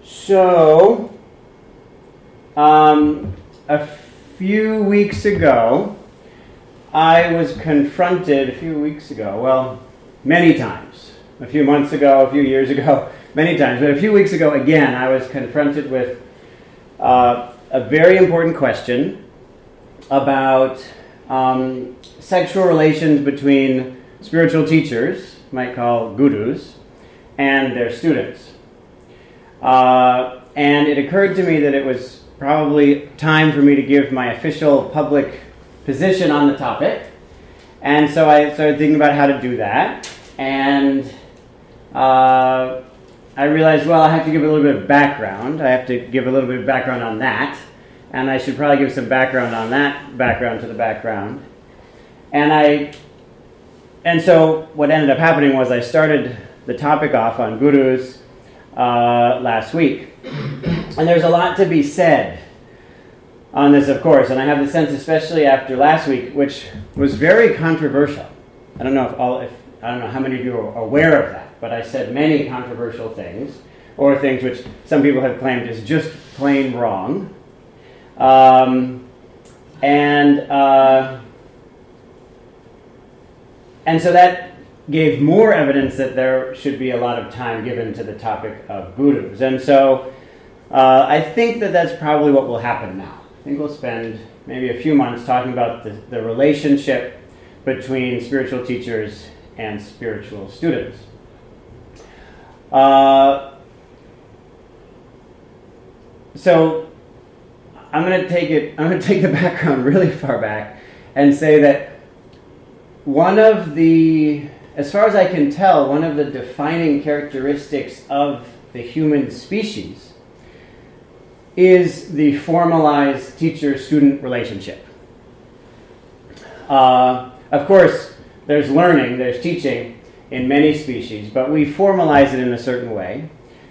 So, a few weeks ago, I was confronted, many times. A few months ago, a few years ago, many times. But a few weeks ago, again, I was confronted with a very important question about sexual relations between spiritual teachers, you might call gurus, and their students. And it occurred to me that it was probably time for me to give my official public position on the topic. And so I started thinking about how to do that. And I realized, well, I have to give a little bit of background. I have to give a little bit of background on that. And I should probably give some background on that background to the background. And so what ended up happening was I started the topic off on gurus last week. And there's a lot to be said on this, of course, and I have the sense, especially after last week, which was very controversial. I don't know how many of you are aware of that, but I said many controversial things, or things which some people have claimed is just plain wrong. And so that gave more evidence that there should be a lot of time given to the topic of gurus. And so I think that that's probably what will happen now. I think we'll spend maybe a few months talking about the relationship between spiritual teachers and spiritual students. So I'm going to take the background really far back and say that as far as I can tell, one of the defining characteristics of the human species is the formalized teacher-student relationship. Of course, there's learning, there's teaching in many species, but we formalize it in a certain way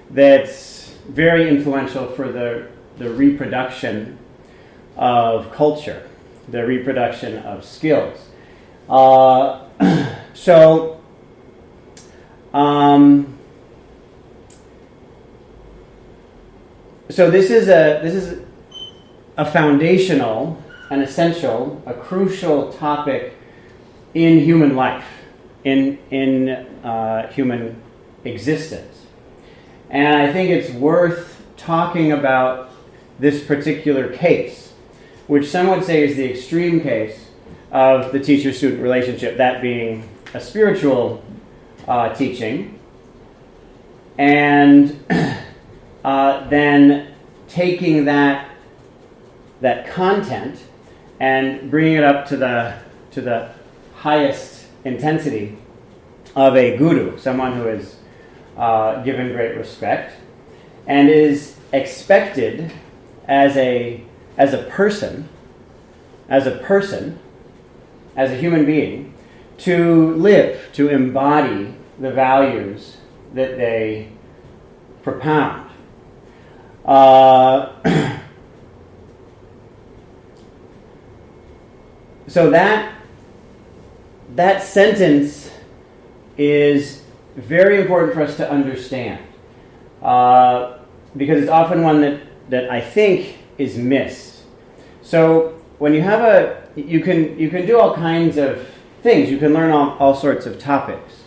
that's very influential for the reproduction of culture, the reproduction of skills. So this is a foundational, an essential, a crucial topic in human life, in human existence. And I think it's worth talking about this particular case, which some would say is the extreme case of the teacher-student relationship, that being a spiritual teaching, and then taking that content and bringing it up to the highest intensity of a guru, someone who is given great respect and is expected as a person, as a human being, to live, to embody the values that they propound. So that sentence is very important for us to understand, because it's often one that I think is missed. So when you have you can do all kinds of things. You can learn all sorts of topics.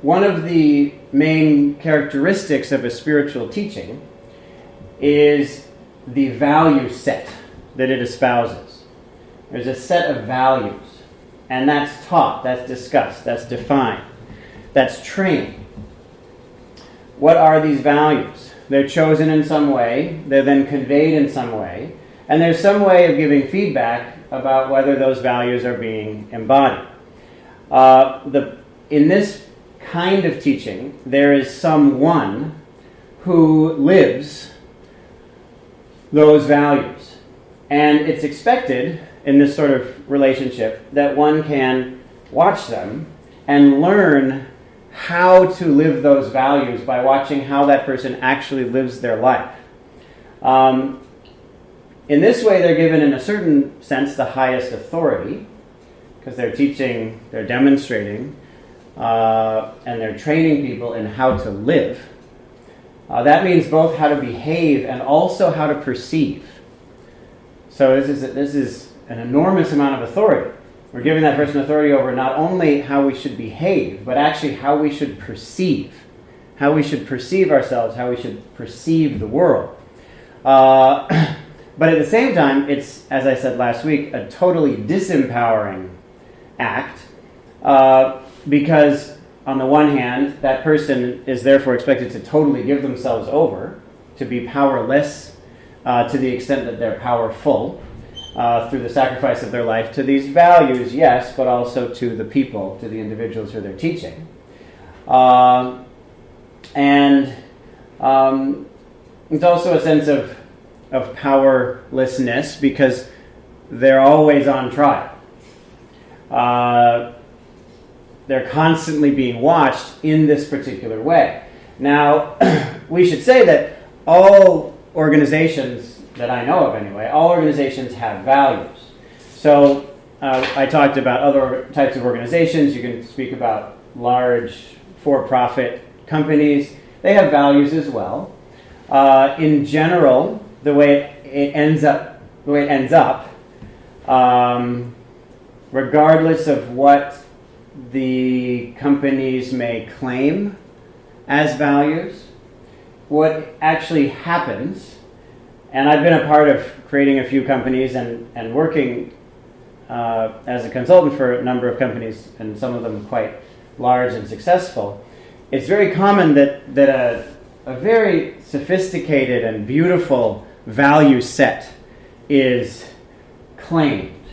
One of the main characteristics of a spiritual teaching is the value set that it espouses. There's a set of values, and that's taught, that's discussed, that's defined, that's trained. What are these values? They're chosen in some way, they're then conveyed in some way, and there's some way of giving feedback about whether those values are being embodied. In this kind of teaching, there is someone who lives those values. And it's expected in this sort of relationship that one can watch them and learn how to live those values by watching how that person actually lives their life. In this way, they're given, in a certain sense, the highest authority, because they're teaching, they're demonstrating and they're training people in how to live, that means both how to behave and also how to perceive. So this is an enormous amount of authority. We're giving that person authority over not only how we should behave, but actually how we should perceive. How we should perceive ourselves, how we should perceive the world. But at the same time, it's, as I said last week, a totally disempowering act, because on the one hand, that person is therefore expected to totally give themselves over, to be powerless to the extent that they're powerful, through the sacrifice of their life to these values, yes, but also to the people, to the individuals who they're teaching. And it's also a sense of powerlessness because they're always on trial. They're constantly being watched in this particular way. Now, we should say that all organizations that I know of anyway, all organizations have values. So I talked about other types of organizations. You can speak about large for-profit companies. They have values as well. In general, the way it ends up, regardless of what the companies may claim as values, what actually happens, and I've been a part of creating a few companies and working as a consultant for a number of companies, and some of them quite large and successful. It's very common that a very sophisticated and beautiful value set is claimed,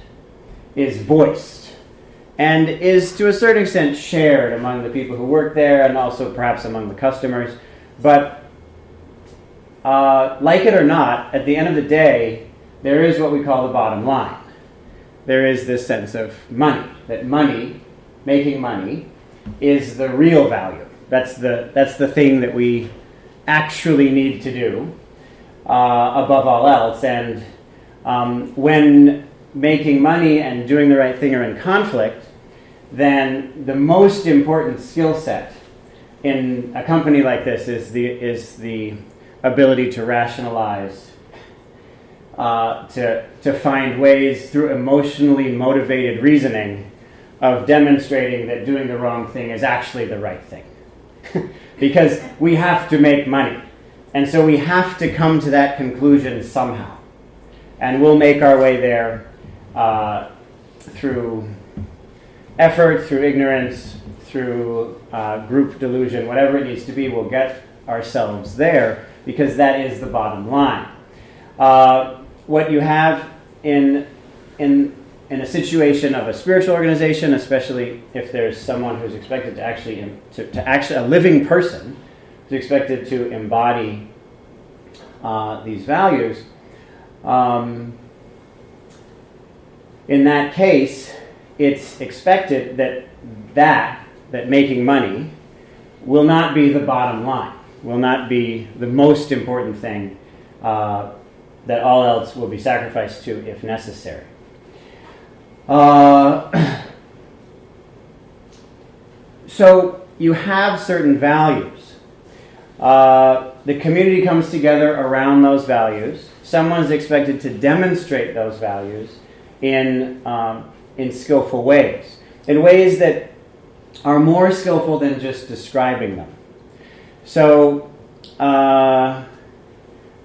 is voiced, and is to a certain extent shared among the people who work there and also perhaps among the customers. But like it or not, at the end of the day, there is what we call the bottom line. There is this sense of money, that money, making money, is the real value. That's the thing that we actually need to do above all else. And when making money and doing the right thing are in conflict, then the most important skill set in a company like this is the ability to rationalize, to find ways through emotionally motivated reasoning of demonstrating that doing the wrong thing is actually the right thing. Because we have to make money. And so we have to come to that conclusion somehow. And we'll make our way there through effort, through ignorance, through group delusion, whatever it needs to be, we'll get ourselves there because that is the bottom line. What you have in a situation of a spiritual organization, especially if there's someone who's expected to actually a living person who's expected to embody these values, in that case, it's expected that making money will not be the bottom line, will not be the most important thing, that all else will be sacrificed to if necessary. So you have certain values. The community comes together around those values. Someone's expected to demonstrate those values in skillful ways, in ways that are more skillful than just describing them. So,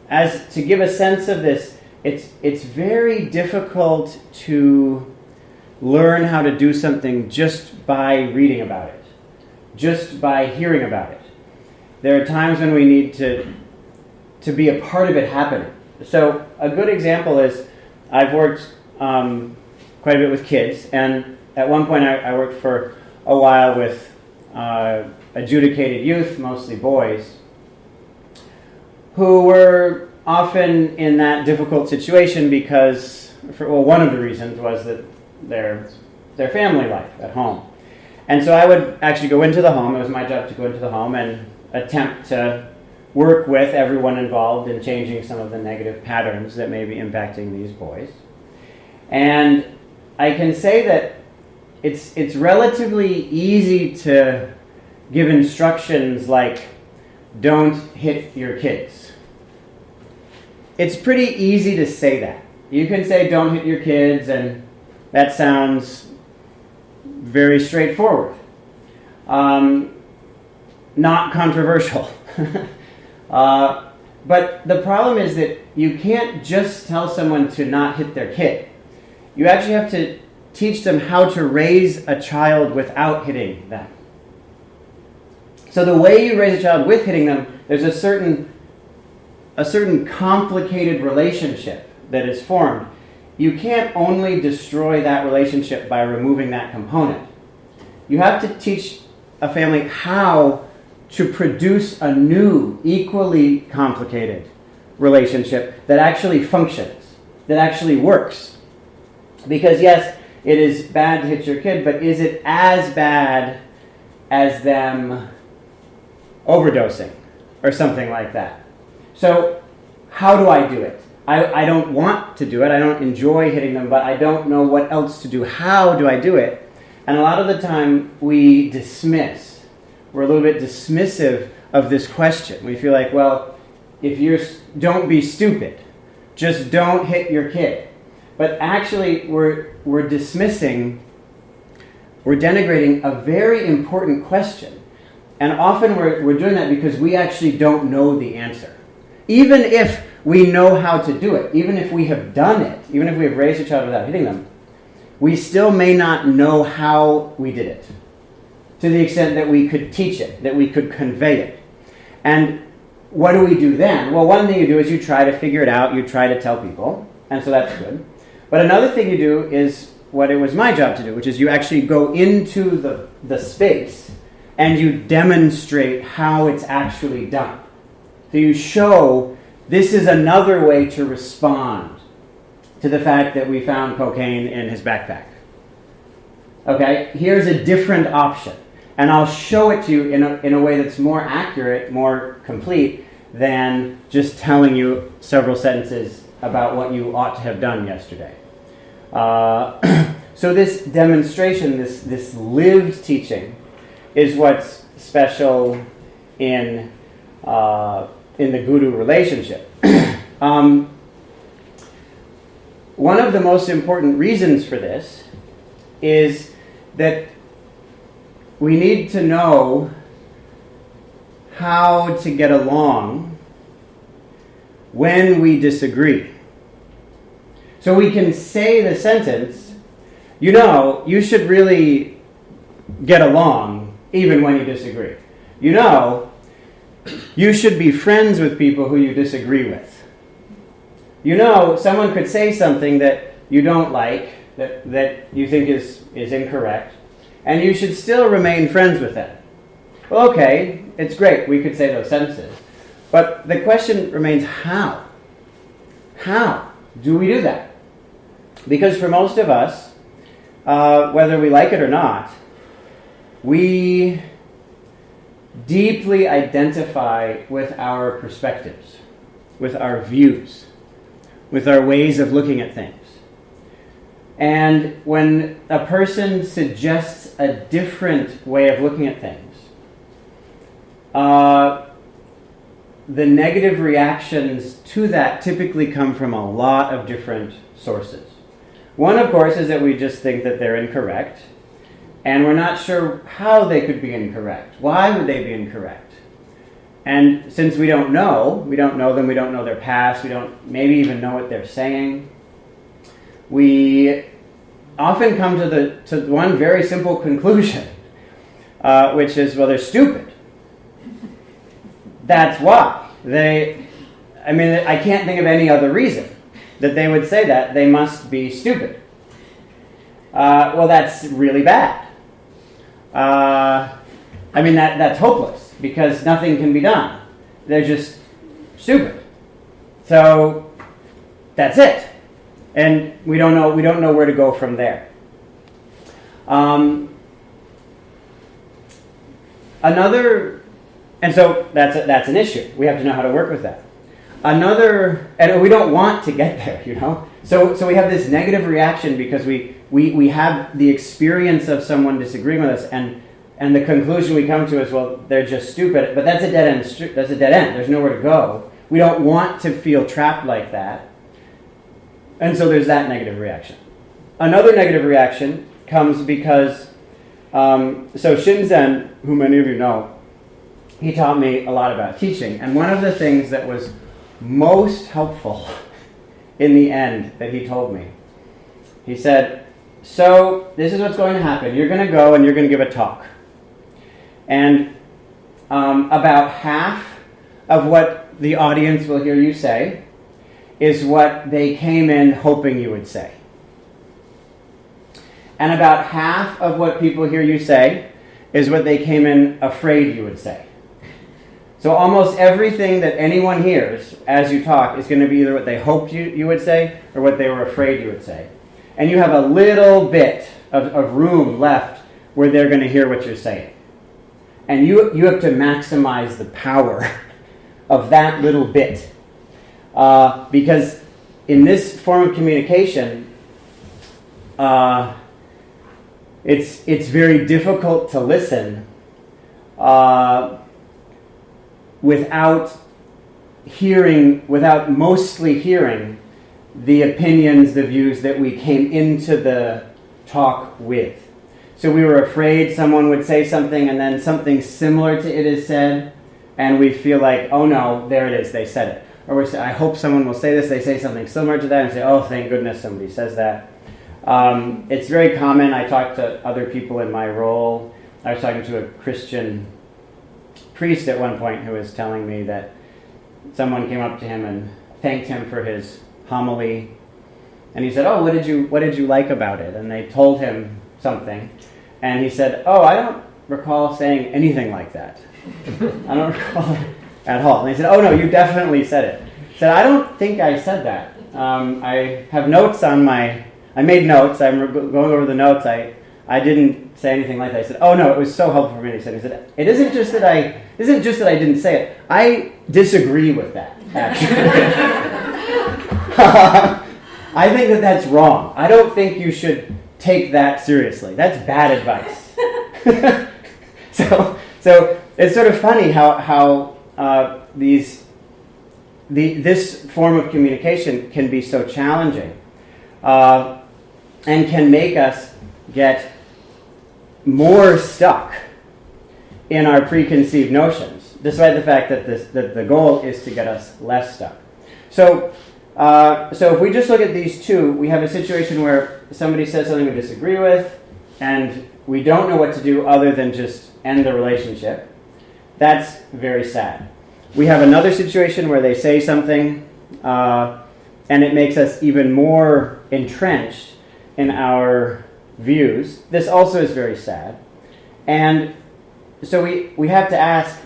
as to give a sense of this, it's very difficult to learn how to do something just by reading about it, just by hearing about it. There are times when we need to be a part of it happening. So a good example is I've worked quite a bit with kids, and at one point I worked for a while with adjudicated youth, mostly boys, who were often in that difficult situation because, one of the reasons was that their family life at home. And so I would actually go into the home. It was my job to go into the home and attempt to work with everyone involved in changing some of the negative patterns that may be impacting these boys. And I can say that it's relatively easy to give instructions like, don't hit your kids. It's pretty easy to say that. You can say, don't hit your kids, and that sounds very straightforward. Not controversial. But the problem is that you can't just tell someone to not hit their kid. You actually have to teach them how to raise a child without hitting them. So the way you raise a child with hitting them, there's a certain complicated relationship that is formed. You can't only destroy that relationship by removing that component. You have to teach a family how to produce a new, equally complicated relationship that actually functions, that actually works. Because yes, it is bad to hit your kid, but is it as bad as them overdosing or something like that? So how do I do it? I don't want to do it. I don't enjoy hitting them, but I don't know what else to do. How do I do it? And a lot of the time we dismiss. We're a little bit dismissive of this question. We feel like, well, don't be stupid. Just don't hit your kid. But actually, we're dismissing, we're denigrating a very important question. And often we're doing that because we actually don't know the answer. Even if we know how to do it, even if we have done it, even if we have raised a child without hitting them, we still may not know how we did it, to the extent that we could teach it, that we could convey it. And what do we do then? Well, one thing you do is you try to figure it out, you try to tell people, and so that's good. But another thing you do is what it was my job to do, which is you actually go into the space and you demonstrate how it's actually done. So you show this is another way to respond to the fact that we found cocaine in his backpack. Okay, here's a different option. And I'll show it to you in a way that's more accurate, more complete, than just telling you several sentences about what you ought to have done yesterday. So this demonstration, this lived teaching, is what's special in the guru relationship. One of the most important reasons for this is that we need to know how to get along when we disagree. So we can say the sentence, you should really get along even when you disagree. You should be friends with people who you disagree with. Someone could say something that you don't like, that you think is incorrect, and you should still remain friends with them. Well, okay, it's great, we could say those sentences. But the question remains, how? How do we do that? Because for most of us, whether we like it or not, we deeply identify with our perspectives, with our views, with our ways of looking at things. And when a person suggests a different way of looking at things, the negative reactions to that typically come from a lot of different sources. One, of course, is that we just think that they're incorrect, and we're not sure how they could be incorrect. Why would they be incorrect? And since we don't know them, we don't know their past, we don't maybe even know what they're saying, we often come to one very simple conclusion, which is, well, they're stupid. That's why. I can't think of any other reason that they would say that. They must be stupid. Well, that's really bad. That's hopeless, because nothing can be done. They're just stupid. So that's it. And we don't know where to go from there. And so that's an issue. We have to know how to work with that. and we don't want to get there, you know? So we have this negative reaction because we have the experience of someone disagreeing with us, and the conclusion we come to is, well, they're just stupid. But that's a dead end. That's a dead end. There's nowhere to go. We don't want to feel trapped like that. And so there's that negative reaction. Another negative reaction comes because, so Shinzen, who many of you know, he taught me a lot about teaching. And one of the things that was most helpful in the end that he told me, he said, so this is what's going to happen. You're going to go and you're going to give a talk. And about half of what the audience will hear you say is what they came in hoping you would say. And about half of what people hear you say is what they came in afraid you would say. So almost everything that anyone hears as you talk is going to be either what they hoped you would say or what they were afraid you would say. And you have a little bit of room left where they're going to hear what you're saying. And you have to maximize the power of that little bit. Because in this form of communication, it's very difficult to listen without mostly hearing the opinions, the views that we came into the talk with. So we were afraid someone would say something and then something similar to it is said, and we feel like, oh no, there it is, they said it. Or we say, I hope someone will say this, they say something similar to that, and say, oh, thank goodness somebody says that. It's very common. I talk to other people in my role. I was talking to a Christian priest at one point who was telling me that someone came up to him and thanked him for his homily. And he said, oh, what did you like about it? And they told him something. And he said, oh, I don't recall saying anything like that. I don't recall it at all. And they said, oh, no, you definitely said it. He said, I don't think I said that. I have notes on I made notes. I'm going over the notes. I didn't say anything like that. I said, oh, no, it was so helpful for me. He said, it isn't just that I didn't say it. I disagree with that, actually. I think that's wrong. I don't think you should take that seriously. That's bad advice. So it's sort of funny how this form of communication can be so challenging, and can make us get more stuck in our preconceived notions, despite the fact that the goal is to get us less stuck. So if we just look at these two, we have a situation where somebody says something we disagree with, and we don't know what to do other than just end the relationship. That's very sad. We have another situation where they say something, and it makes us even more entrenched in our views. This also is very sad. And so we have to ask,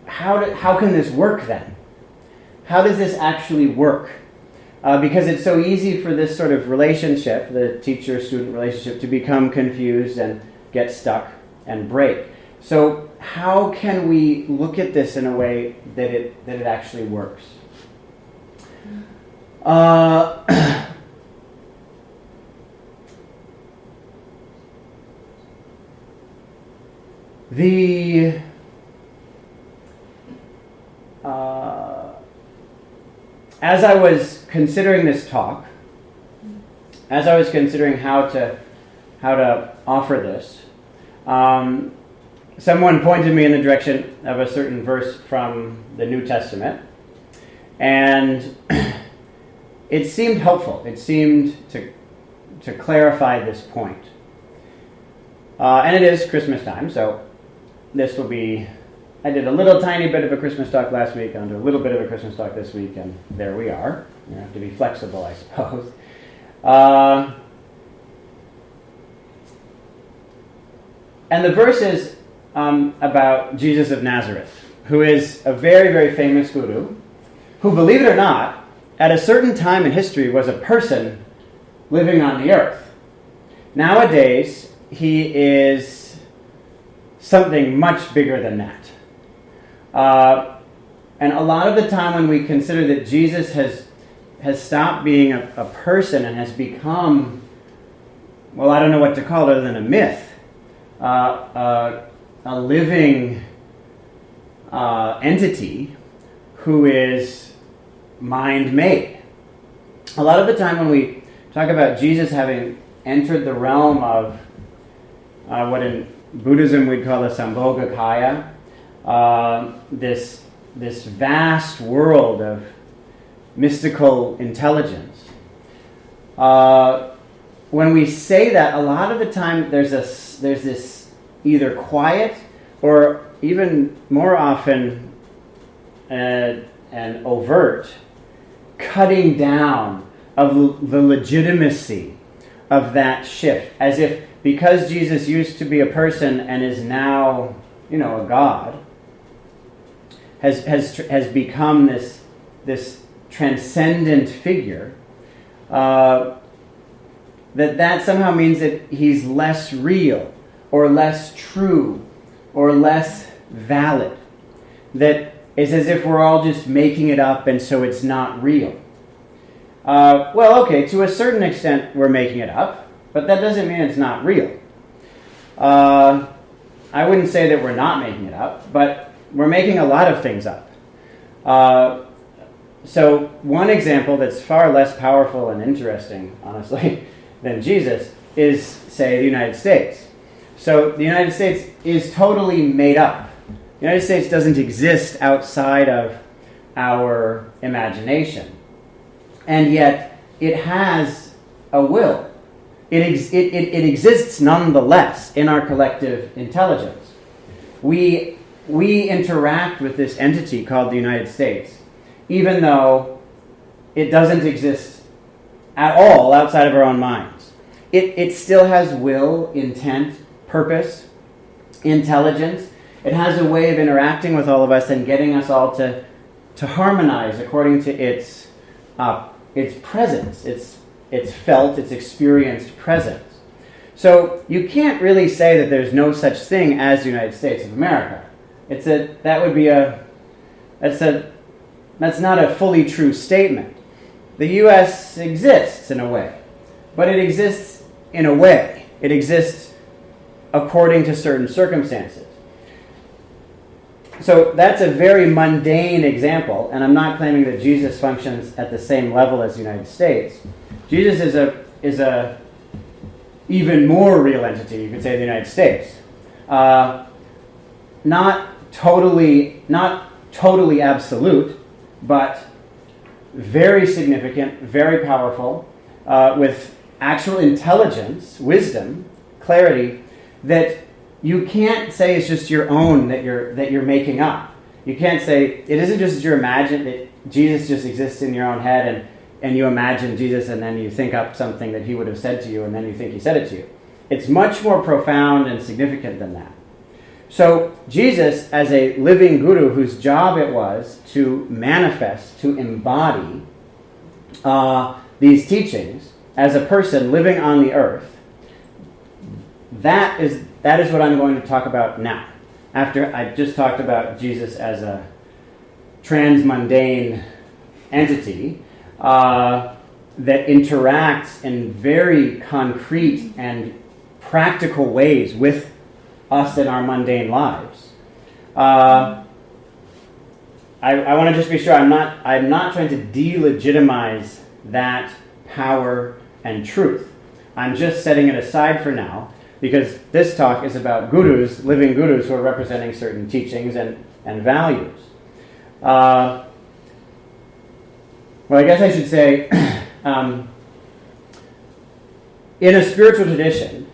how can this work then? How does this actually work? Because it's so easy for this sort of relationship, the teacher-student relationship, to become confused and get stuck and break. So how can we look at this in a way that it actually works? As I was considering this talk, as I was considering how to offer this, someone pointed me in the direction of a certain verse from the New Testament, and it seemed helpful. It seemed to clarify this point. And it is Christmas time, so this will be... I did a little tiny bit of a Christmas talk last week, I'll do a little bit of a Christmas talk this week, and there we are. You have to be flexible, I suppose. And the verse is about Jesus of Nazareth, who is a very, very famous guru, who, believe it or not, at a certain time in history was a person living on the earth. Nowadays, he is something much bigger than that. And a lot of the time when we consider that Jesus has stopped being a person and has become, well, I don't know what to call it other than a myth, a living entity who is mind-made. A lot of the time when we talk about Jesus having entered the realm of what in Buddhism we'd call the Sambhogakaya, this vast world of mystical intelligence. When we say that, a lot of the time there's this either quiet or even more often an overt cutting down of the legitimacy of that shift, as if because Jesus used to be a person and is now, a God, has become this transcendent figure, that somehow means that he's less real or less true or less valid. That it's as if we're all just making it up and so it's not real. Well, okay, to a certain extent we're making it up, but that doesn't mean it's not real. I wouldn't say that we're not making it up, but we're making a lot of things up. So one example that's far less powerful and interesting, honestly, than Jesus is, say, the United States. So the United States is totally made up. The United States doesn't exist outside of our imagination. And yet it has a will. It exists nonetheless in our collective intelligence. We interact with this entity called the United States, even though it doesn't exist at all outside of our own minds. It still has will, intent, purpose, intelligence. It has a way of interacting with all of us and getting us all to harmonize according to its presence, its felt, its experienced presence. So you can't really say that there's no such thing as the United States of America. That's not a fully true statement. The U.S. exists in a way, but it exists in a way. It exists according to certain circumstances. So that's a very mundane example, and I'm not claiming that Jesus functions at the same level as the United States. Jesus is a even more real entity, you could say, the United States. Not totally absolute, but very significant, very powerful, with actual intelligence, wisdom, clarity, that you can't say it's just your own that you're making up. You can't say it isn't just your imagine that Jesus just exists in your own head and you imagine Jesus and then you think up something that he would have said to you and then you think he said it to you. It's much more profound and significant than that. So Jesus, as a living guru whose job it was to manifest, to embody these teachings as a person living on the earth, that is what I'm going to talk about now. After I just talked about Jesus as a transmundane entity that interacts in very concrete and practical ways with us in our mundane lives. I want to just be sure I'm not trying to delegitimize that power and truth. I'm just setting it aside for now, because this talk is about gurus, living gurus who are representing certain teachings and values. Well, I guess I should say, in a spiritual tradition,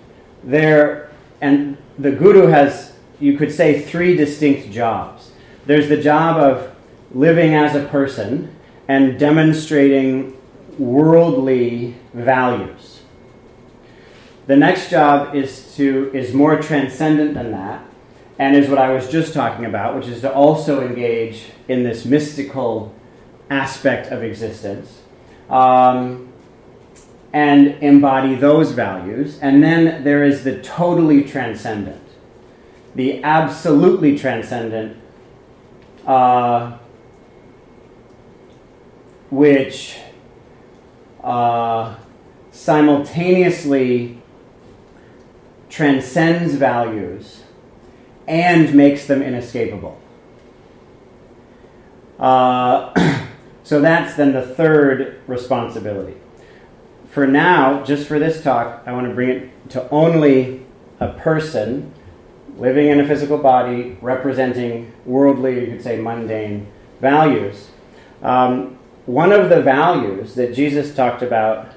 the guru has, you could say, three distinct jobs. There's the job of living as a person and demonstrating worldly values. The next job is more transcendent than that, and is what I was just talking about, which is to also engage in this mystical aspect of existence, and embody those values. And then there is the totally transcendent, the absolutely transcendent which simultaneously transcends values and makes them inescapable. So that's then the third responsibility. For now, just for this talk, I want to bring it to only a person living in a physical body, representing worldly, you could say mundane values. One of the values that Jesus talked about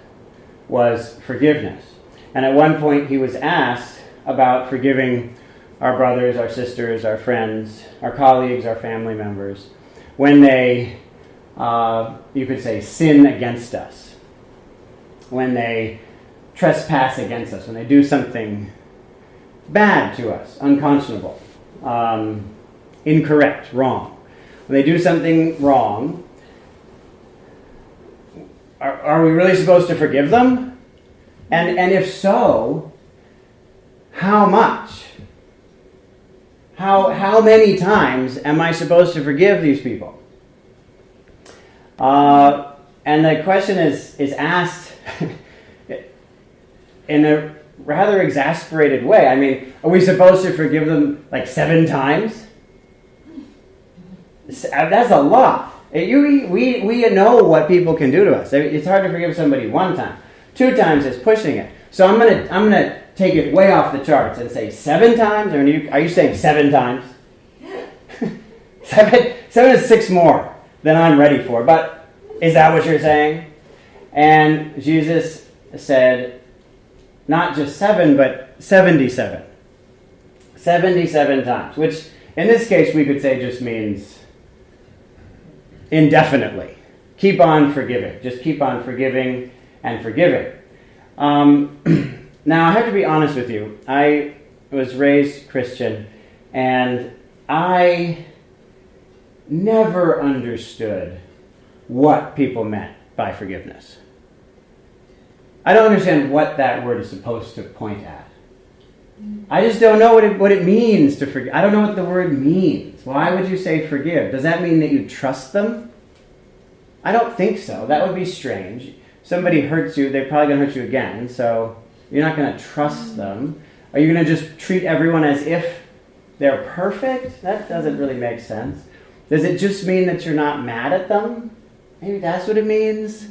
was forgiveness. And at one point he was asked about forgiving our brothers, our sisters, our friends, our colleagues, our family members, when they, you could say, sin against us, when they trespass against us, when they do something bad to us, unconscionable, incorrect, wrong. When they do something wrong, are we really supposed to forgive them? And if so, how much? How many times am I supposed to forgive these people? And the question is asked in a rather exasperated way. I mean, are we supposed to forgive them like 7 times? That's a lot. We know what people can do to us. It's hard to forgive somebody 1 time. 2 times is pushing it. So I'm gonna take it way off the charts and say 7 times. Are you saying 7 times? 7 is 6 more than I'm ready for. But is that what you're saying? And Jesus said, not just 7, but 77. 77 times, which in this case we could say just means indefinitely. Keep on forgiving. Just keep on forgiving and forgiving. Now, I have to be honest with you. I was raised Christian, and I never understood what people meant by forgiveness. I don't understand what that word is supposed to point at. I just don't know what it means to forgive. I don't know what the word means. Why would you say forgive? Does that mean that you trust them? I don't think so. That would be strange. Somebody hurts you, they're probably going to hurt you again, so you're not going to trust them. Are you going to just treat everyone as if they're perfect? That doesn't really make sense. Does it just mean that you're not mad at them? Maybe that's what it means.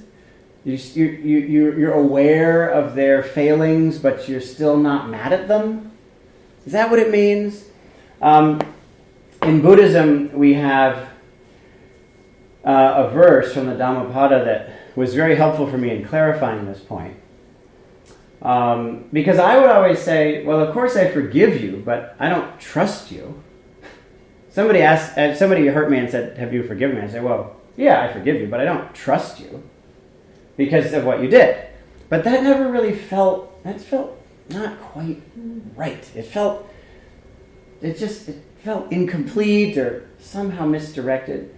You're aware of their failings, but you're still not mad at them? Is that what it means? In Buddhism, we have a verse from the Dhammapada that was very helpful for me in clarifying this point. Because I would always say, well, of course I forgive you, but I don't trust you. Somebody hurt me and said, have you forgiven me? I say, well, yeah, I forgive you, but I don't trust you because of what you did. But that never really felt not quite right. It felt incomplete or somehow misdirected.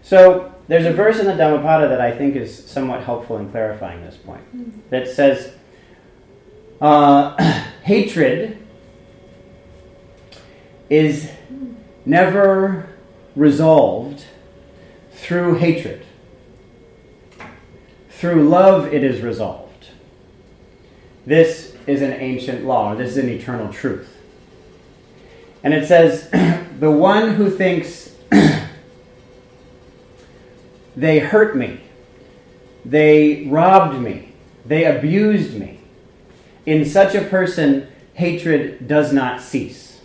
So there's a verse in the Dhammapada that I think is somewhat helpful in clarifying this point. That says, hatred is never resolved through hatred. Through love it is resolved. This is an ancient law. This is an eternal truth. And it says, the one who thinks they hurt me, they robbed me, they abused me, in such a person, hatred does not cease.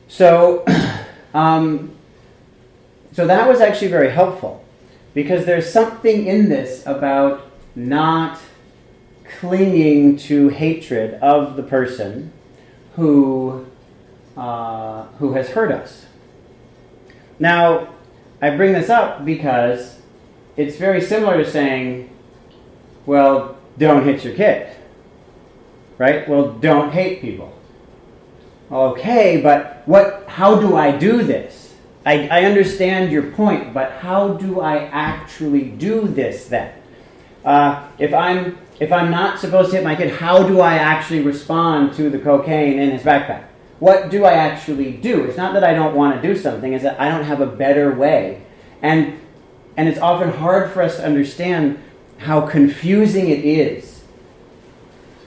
So that was actually very helpful, because there's something in this about not clinging to hatred of the person who has hurt us. Now, I bring this up because it's very similar to saying, well, don't hit your kid, right? Well, don't hate people. Okay, but how do I do this? I understand your point, but how do I actually do this then? If I'm not supposed to hit my kid, how do I actually respond to the cocaine in his backpack? what do I actually do? It's not that I don't want to do something, it's that I don't have a better way. And it's often hard for us to understand how confusing it is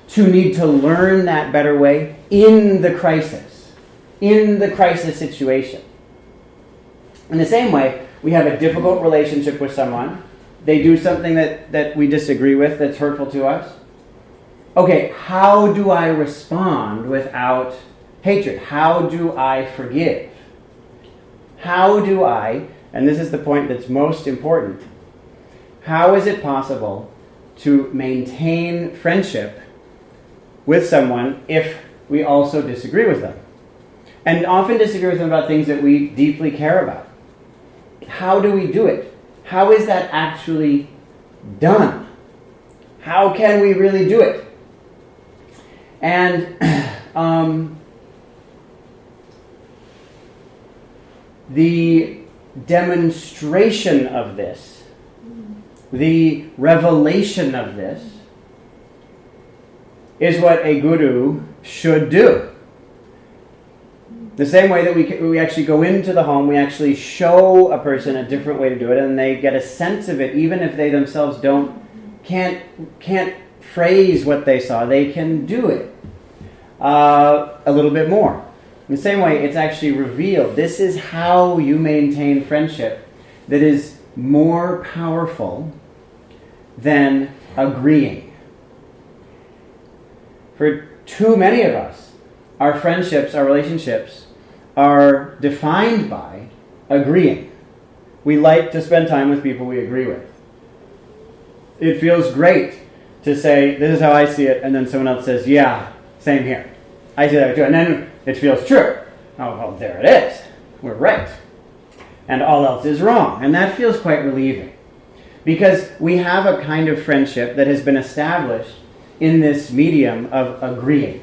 to need to learn that better way in the crisis situation. In the same way, we have a difficult relationship with someone. They do something that we disagree with, that's hurtful to us. Okay, how do I respond without hatred? How do I forgive? How do I, and this is the point that's most important, how is it possible to maintain friendship with someone if we also disagree with them? And often disagree with them about things that we deeply care about. How do we do it? How is that actually done? How can we really do it? And the demonstration of this, the revelation of this, is what a guru should do. The same way that we actually go into the home, we actually show a person a different way to do it, and they get a sense of it, even if they themselves can't phrase what they saw, they can do it a little bit more. In the same way, it's actually revealed. This is how you maintain friendship that is more powerful than agreeing. For too many of us, our friendships, our relationships, are defined by agreeing. We like to spend time with people we agree with. It feels great to say, this is how I see it, and then someone else says, yeah, same here. I see that too. And then it feels true. Oh, well, there it is. We're right. And all else is wrong. And that feels quite relieving. Because we have a kind of friendship that has been established in this medium of agreeing.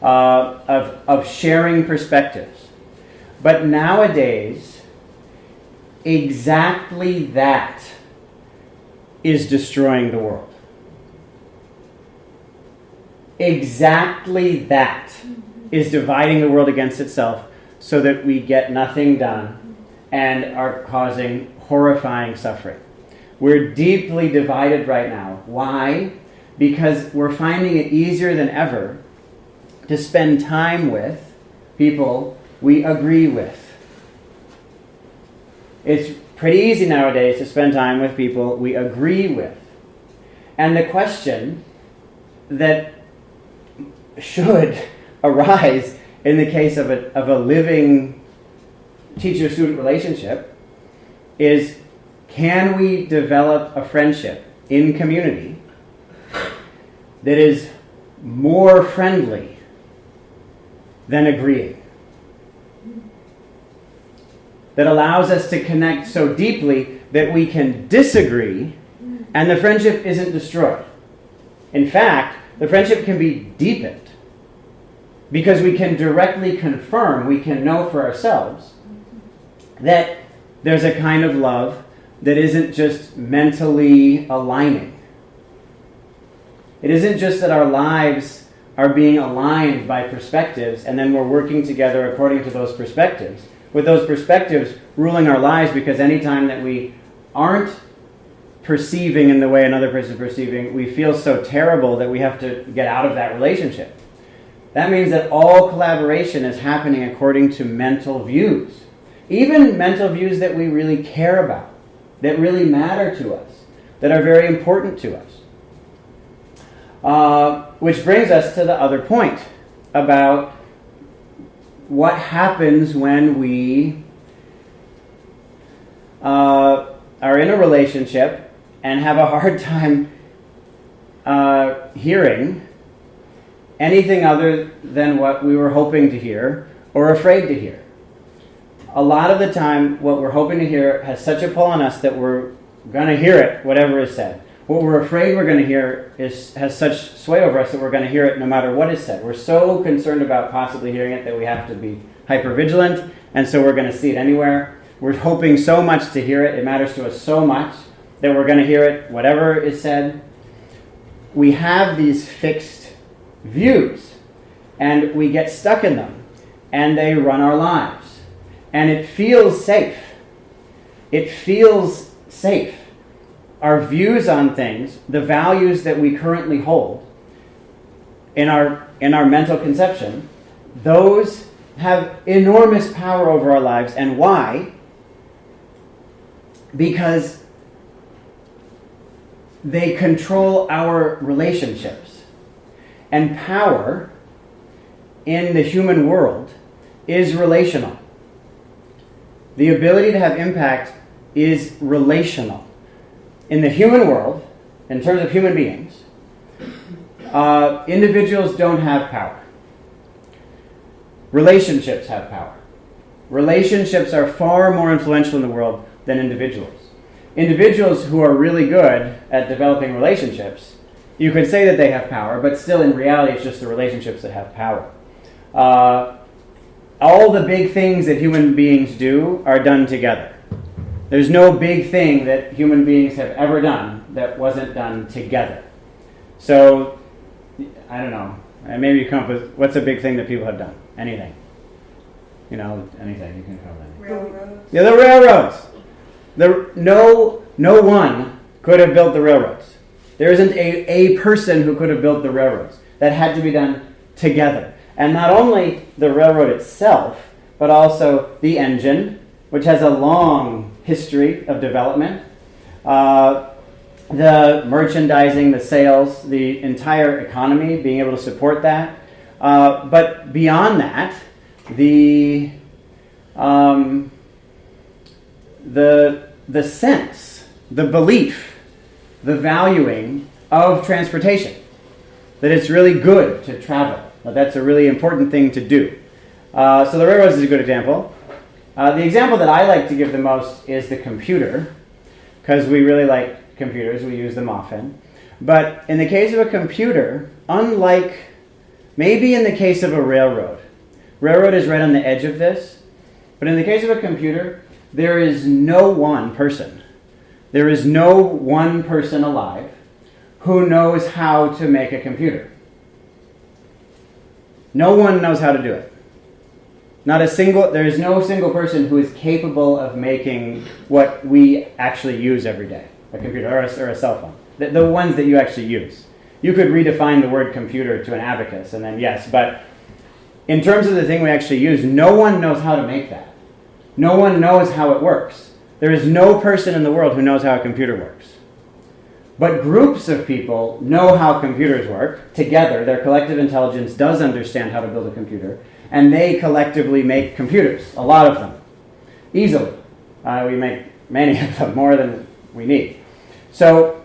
Of sharing perspectives. But nowadays, exactly that is destroying the world. Exactly that is dividing the world against itself so that we get nothing done and are causing horrifying suffering. We're deeply divided right now. Why? Because we're finding it easier than ever to spend time with people we agree with. It's pretty easy nowadays to spend time with people we agree with. And the question that should arise in the case of a living teacher-student relationship is, can we develop a friendship in community that is more friendly than agreeing? That allows us to connect so deeply that we can disagree and the friendship isn't destroyed. In fact, the friendship can be deepened because we can directly confirm, we can know for ourselves that there's a kind of love that isn't just mentally aligning. It isn't just that our lives are being aligned by perspectives and then we're working together according to those perspectives, with those perspectives ruling our lives, because anytime that we aren't perceiving in the way another person is perceiving, we feel so terrible that we have to get out of that relationship. That means that all collaboration is happening according to mental views. Even mental views that we really care about, that really matter to us, that are very important to us. Which brings us to the other point about what happens when we are in a relationship and have a hard time hearing anything other than what we were hoping to hear or afraid to hear. A lot of the time, what we're hoping to hear has such a pull on us that we're going to hear it, whatever is said. What we're afraid we're going to hear has such sway over us that we're going to hear it no matter what is said. We're so concerned about possibly hearing it that we have to be hypervigilant, and so we're going to see it anywhere. We're hoping so much to hear it. It matters to us so much that we're going to hear it, whatever is said. We have these fixed views. and we get stuck in them, and they run our lives. And it feels safe. It feels safe. Our views on things, the values that we currently hold in our mental conception, those have enormous power over our lives. And why? Because they control our relationships. And power in the human world is relational. The ability to have impact is relational. In the human world, in terms of human beings, individuals don't have power. Relationships have power. Relationships are far more influential in the world than individuals. Individuals who are really good at developing relationships, you could say that they have power, but still in reality it's just the relationships that have power. All the big things that human beings do are done together. There's no big thing that human beings have ever done that wasn't done together. So, I don't know. Maybe you come up with, what's a big thing that people have done? Anything. Anything. You can come up with anything. Railroads. Yeah, the railroads. No one could have built the railroads. There isn't a person who could have built the railroads. That had to be done together. And not only the railroad itself, but also the engine, which has a long history of development, the merchandising, the sales, the entire economy, being able to support that. But beyond that, the sense, the belief, the valuing of transportation, that it's really good to travel. That's a really important thing to do. So the railroads is a good example. The example that I like to give the most is the computer, because we really like computers. We use them often. But in the case of a computer, unlike maybe in the case of a railroad is right on the edge of this, but in the case of a computer, there is no one person. There is no one person alive who knows how to make a computer. No one knows how to do it. There is no single person who is capable of making what we actually use every day, a computer or a cell phone. The ones that you actually use. You could redefine the word computer to an abacus, and then yes, but in terms of the thing we actually use, no one knows how to make that. No one knows how it works. There is no person in the world who knows how a computer works. But groups of people know how computers work together. Their collective intelligence does understand how to build a computer, and they collectively make computers, a lot of them, easily. We make many of them, more than we need. So,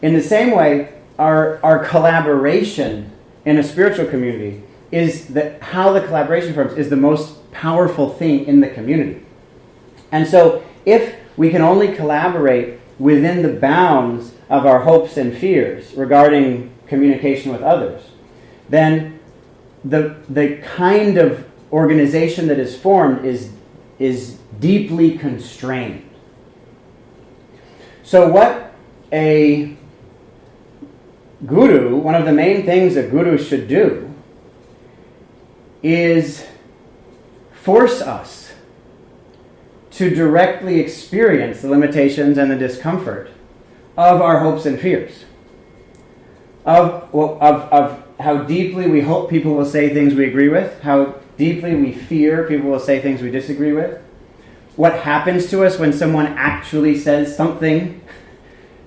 in the same way, our collaboration in a spiritual community is how the collaboration forms is the most powerful thing in the community. And so, if we can only collaborate within the bounds of our hopes and fears regarding communication with others, then the kind of organization that is formed is deeply constrained. So what a guru, one of the main things a guru should do is force us to directly experience the limitations and the discomfort of our hopes and fears. Of how deeply we hope people will say things we agree with, how deeply we fear people will say things we disagree with, what happens to us when someone actually says something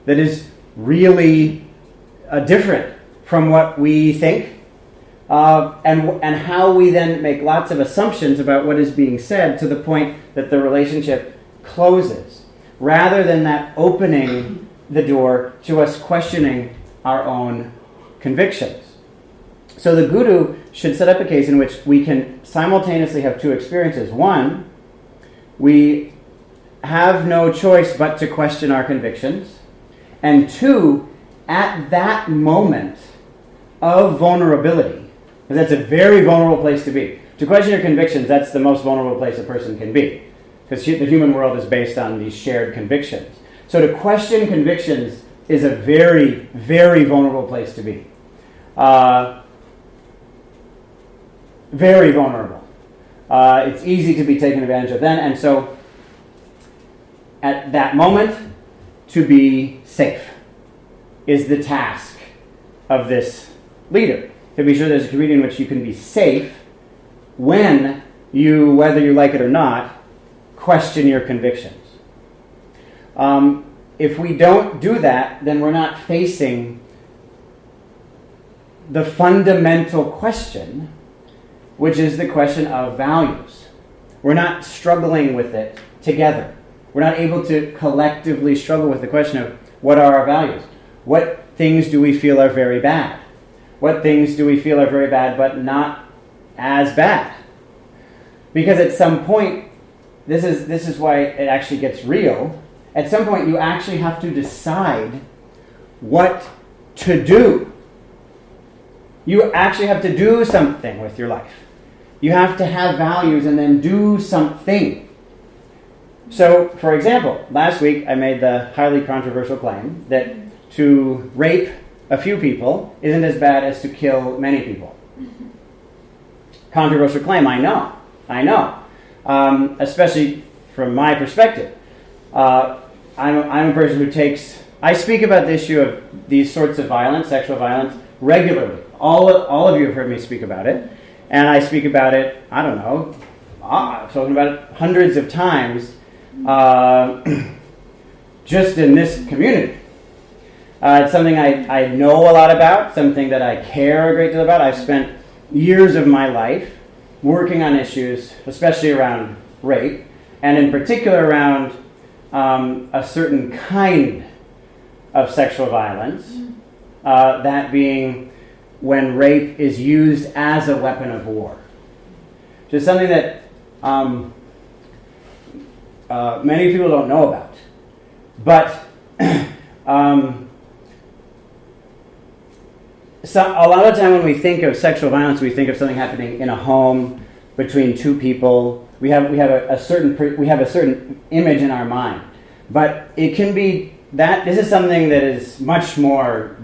that is really different from what we think, and how we then make lots of assumptions about what is being said to the point that the relationship closes, rather than that opening the door to us questioning our own convictions. So the guru should set up a case in which we can simultaneously have two experiences. One, we have no choice but to question our convictions. And two, at that moment of vulnerability, because that's a very vulnerable place to be. To question your convictions, that's the most vulnerable place a person can be, because the human world is based on these shared convictions. So to question convictions is a very, very vulnerable place to be. very vulnerable. It's easy to be taken advantage of then, and so at that moment, to be safe is the task of this leader. To be sure there's a community in which you can be safe when you, whether you like it or not, question your convictions. If we don't do that, then we're not facing the fundamental question, which is the question of values. We're not struggling with it together. We're not able to collectively struggle with the question of what are our values? What things do we feel are very bad? What things do we feel are very bad but not as bad? Because at some point, this is why it actually gets real. At some point, you actually have to decide what to do. You actually have to do something with your life. You have to have values and then do something. So, for example, last week I made the highly controversial claim that to rape a few people isn't as bad as to kill many people. Controversial claim, I know. Especially from my perspective. I'm a person who I speak about the issue of these sorts of violence, sexual violence, regularly. All of you have heard me speak about it. And I speak about it, I've spoken about it hundreds of times just in this community. It's something I know a lot about, something that I care a great deal about. I've spent years of my life working on issues, especially around rape, and in particular around a certain kind of sexual violence, that being when rape is used as a weapon of war. Which is something that many people don't know about. But so a lot of the time when we think of sexual violence, we think of something happening in a home between two people. We have a certain image in our mind, but it can be that this is something that is much more.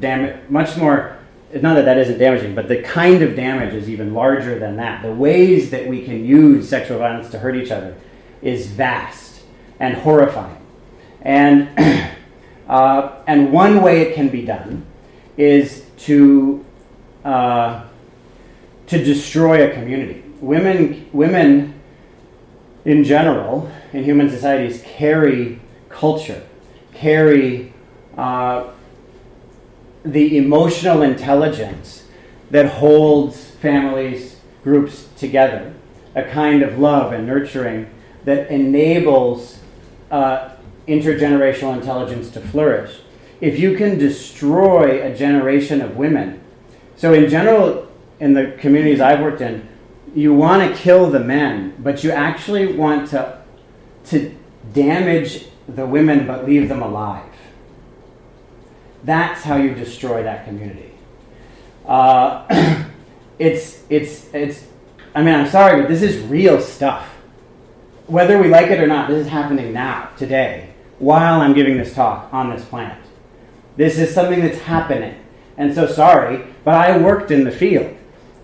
Not that isn't damaging, but the kind of damage is even larger than that. The ways that we can use sexual violence to hurt each other is vast and horrifying, and one way it can be done is to destroy a community. Women in general in human societies carry culture, carry the emotional intelligence that holds families, groups together, a kind of love and nurturing that enables intergenerational intelligence to flourish. If you can destroy a generation of women, so in general, in the communities I've worked in, you want to kill the men, but you actually want to damage the women but leave them alive. That's how you destroy that community. I'm sorry, but this is real stuff. Whether we like it or not, this is happening now, today, while I'm giving this talk on this planet. This is something that's happening. And so sorry, but I worked in the field.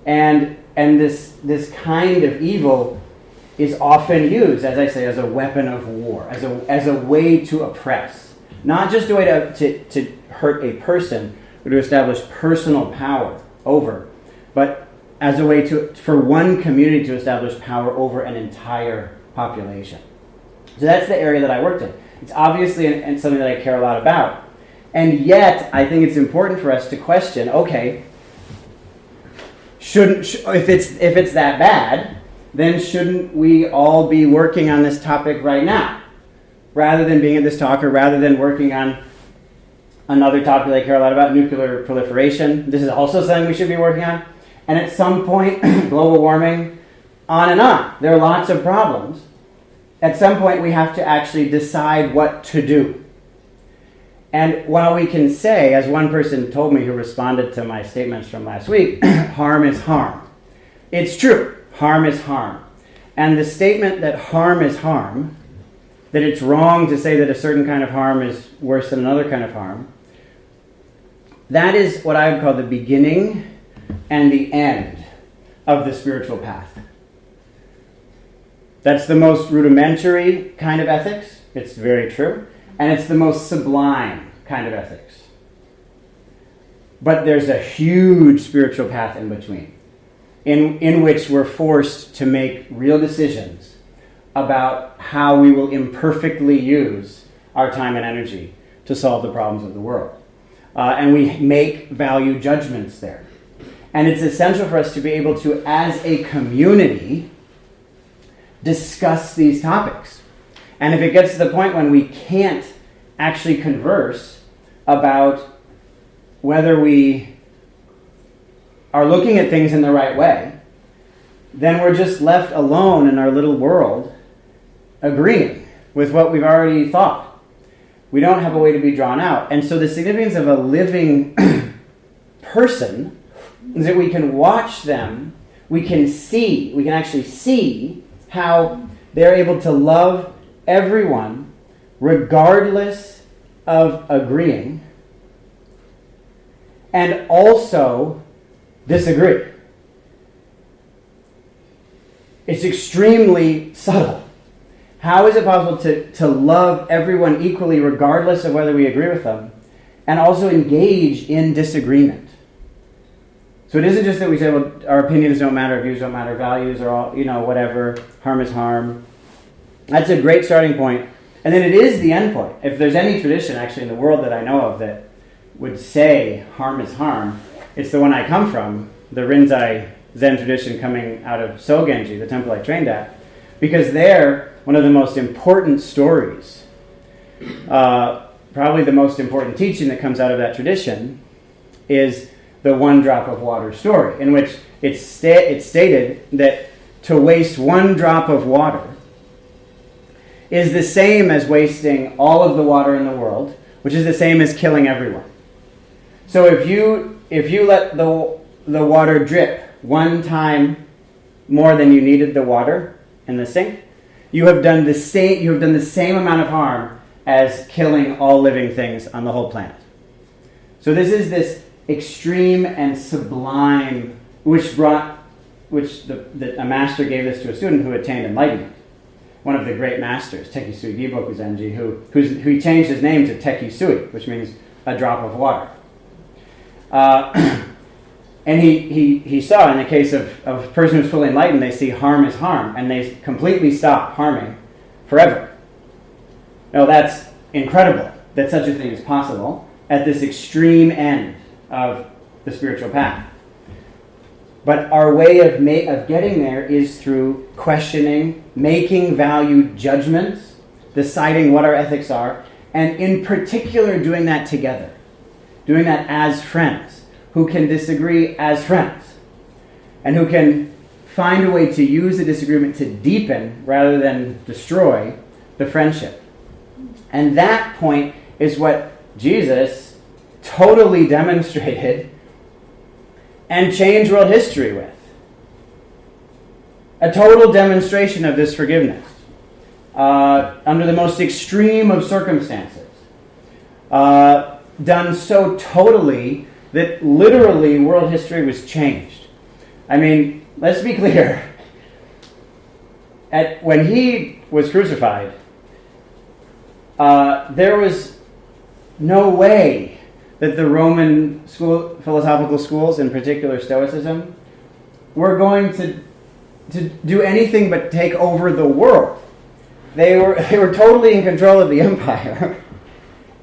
And this kind of evil is often used, as I say, as a weapon of war, as a way to oppress. Not just a way to hurt a person, or to establish personal power over, but as a way for one community to establish power over an entire population. So that's the area that I worked in. It's obviously something that I care a lot about. And yet, I think it's important for us to question, okay, if it's that bad, then shouldn't we all be working on this topic right now? Rather than being at this talk, or rather than working on another topic that I care a lot about, nuclear proliferation. This is also something we should be working on. And at some point, global warming, on and on. There are lots of problems. At some point, we have to actually decide what to do. And while we can say, as one person told me who responded to my statements from last week, harm is harm. It's true. Harm is harm. And the statement that harm is harm, that it's wrong to say that a certain kind of harm is worse than another kind of harm, that is what I would call the beginning and the end of the spiritual path. That's the most rudimentary kind of ethics. It's very true. And it's the most sublime kind of ethics. But there's a huge spiritual path in between, in which we're forced to make real decisions about how we will imperfectly use our time and energy to solve the problems of the world. And we make value judgments there. And it's essential for us to be able to, as a community, discuss these topics. And if it gets to the point when we can't actually converse about whether we are looking at things in the right way, then we're just left alone in our little world agreeing with what we've already thought. We don't have a way to be drawn out. And so the significance of a living person is that we can watch them, we can actually see how they're able to love everyone regardless of agreeing, and also disagree. It's extremely subtle. How is it possible to love everyone equally regardless of whether we agree with them, and also engage in disagreement? So it isn't just that we say, well, our opinions don't matter, views don't matter, values are all, whatever, harm is harm. That's a great starting point. And then it is the end point. If there's any tradition actually in the world that I know of that would say harm is harm, it's the one I come from, the Rinzai Zen tradition coming out of Sogenji, the temple I trained at. Because there, one of the most important stories, probably the most important teaching that comes out of that tradition, is the one drop of water story, in which it's stated that to waste one drop of water is the same as wasting all of the water in the world, which is the same as killing everyone. So if you let the water drip one time more than you needed the water in the sink, you have done the same amount of harm as killing all living things on the whole planet. So this is this extreme and sublime, which a master gave this to a student who attained enlightenment. One of the great masters, Tekisui Giboku Zenji, who changed his name to Tekisui, which means a drop of water. And he saw, in the case of a person who's fully enlightened, they see harm is harm, and they completely stop harming forever. Now that's incredible that such a thing is possible at this extreme end of the spiritual path. But our way of getting there is through questioning, making value judgments, deciding what our ethics are, and in particular doing that together, doing that as friends, who can disagree as friends, and who can find a way to use the disagreement to deepen rather than destroy the friendship. And that point is what Jesus totally demonstrated and changed world history with. A total demonstration of this forgiveness under the most extreme of circumstances. Done so totally that literally world history was changed. I mean, let's be clear. When he was crucified, there was no way that the Roman philosophical schools, in particular Stoicism, were going to do anything but take over the world. They were totally in control of the empire.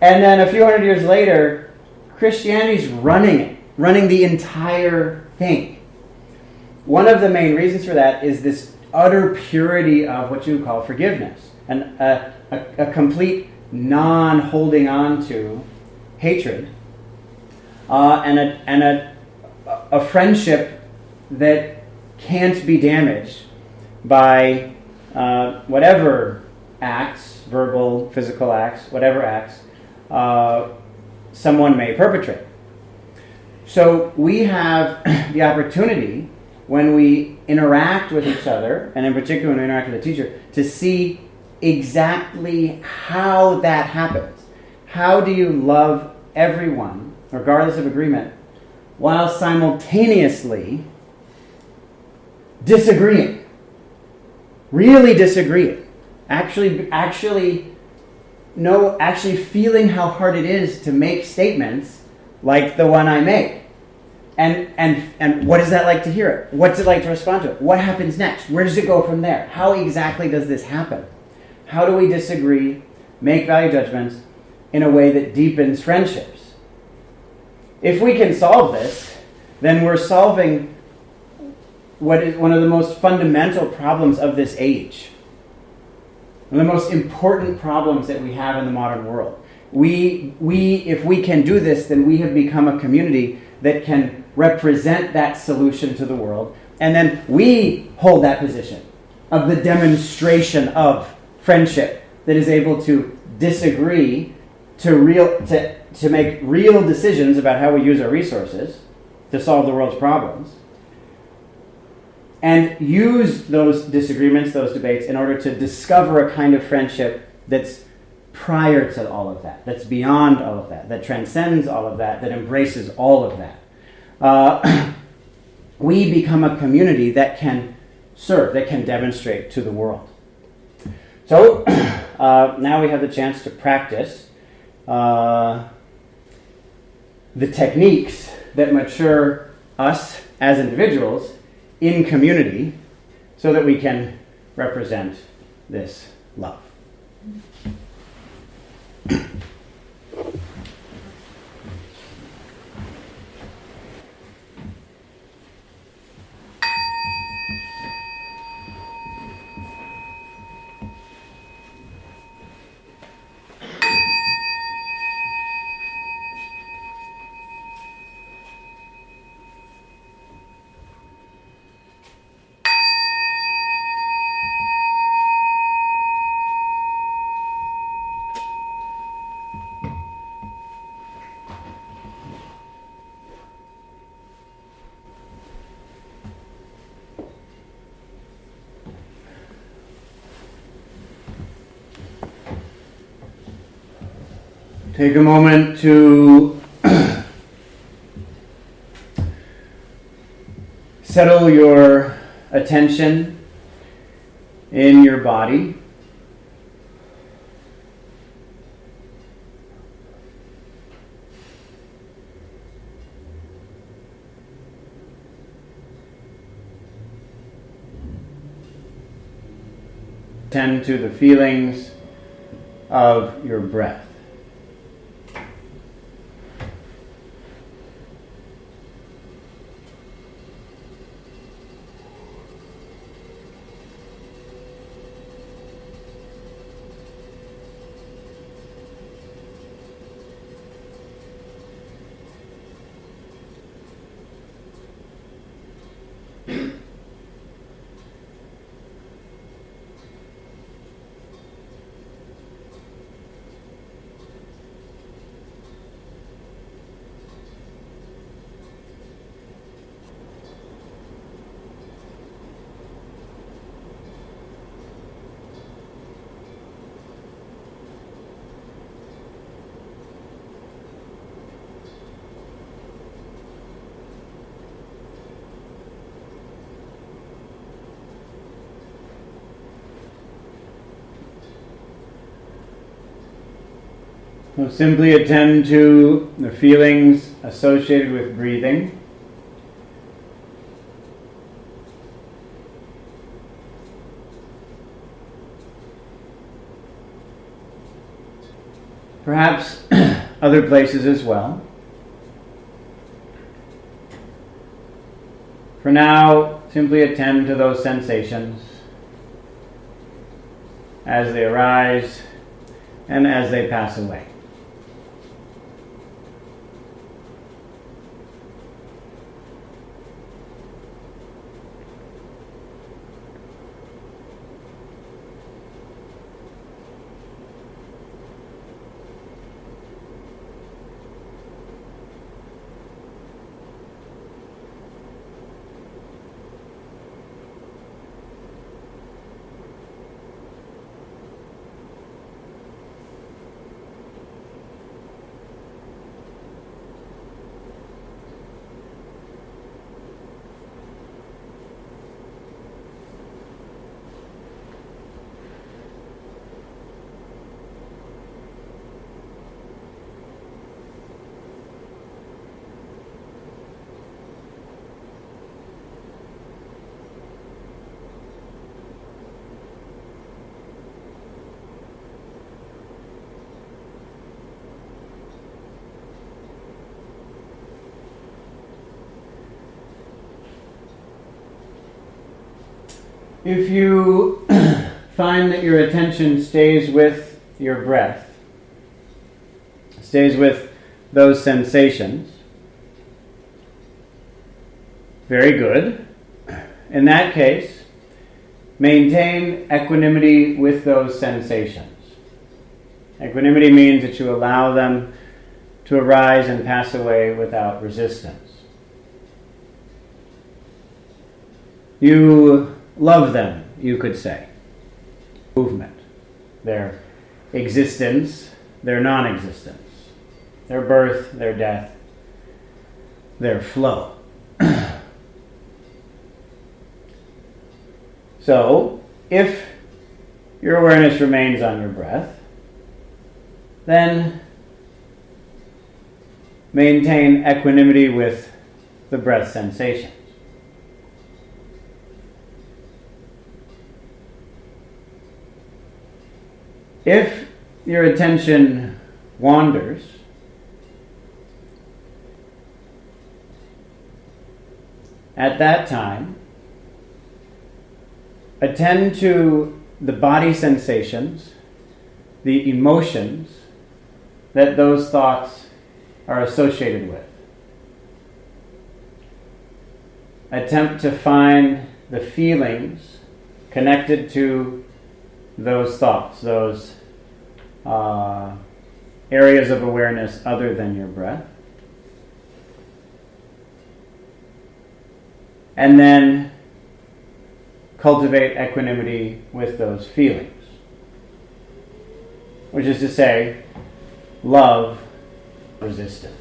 And then a few hundred years later, Christianity's running the entire thing. One of the main reasons for that is this utter purity of what you would call forgiveness, and a complete non-holding on to hatred, and a friendship that can't be damaged by whatever acts, verbal, physical acts, whatever acts someone may perpetrate. So we have the opportunity, when we interact with each other, and in particular when we interact with a teacher, to see exactly how that happens. How do you love everyone, regardless of agreement, while simultaneously disagreeing, really disagreeing, actually feeling how hard it is to make statements like the one I made. And what is that like to hear it? What's it like to respond to it? What happens next? Where does it go from there? How exactly does this happen? How do we disagree, make value judgments in a way that deepens friendships? If we can solve this, then we're solving what is one of the most fundamental problems of this age. One of the most important problems that we have in the modern world. If we can do this, then we have become a community that can represent that solution to the world. And then we hold that position of the demonstration of friendship that is able to disagree, to make real decisions about how we use our resources to solve the world's problems, and use those disagreements, those debates, in order to discover a kind of friendship that's prior to all of that, that's beyond all of that transcends all of that embraces all of that. We become a community that can serve, that can demonstrate to the world. So now we have the chance to practice the techniques that mature us as individuals in community so that we can represent this love. Take a moment to settle your attention in your body. Tend to the feelings of your breath. So simply attend to the feelings associated with breathing. Perhaps other places as well. For now, simply attend to those sensations as they arise and as they pass away. If you find that your attention stays with your breath, stays with those sensations, very good. In that case, maintain equanimity with those sensations. Equanimity means that you allow them to arise and pass away without resistance. You love them, you could say. Movement, their existence, their non-existence, their birth, their death, their flow. So, if your awareness remains on your breath, then maintain equanimity with the breath sensations. If your attention wanders, at that time, attend to the body sensations, the emotions that those thoughts are associated with. Attempt to find the feelings connected to those thoughts, those areas of awareness other than your breath. And then cultivate equanimity with those feelings. Which is to say, love resistance.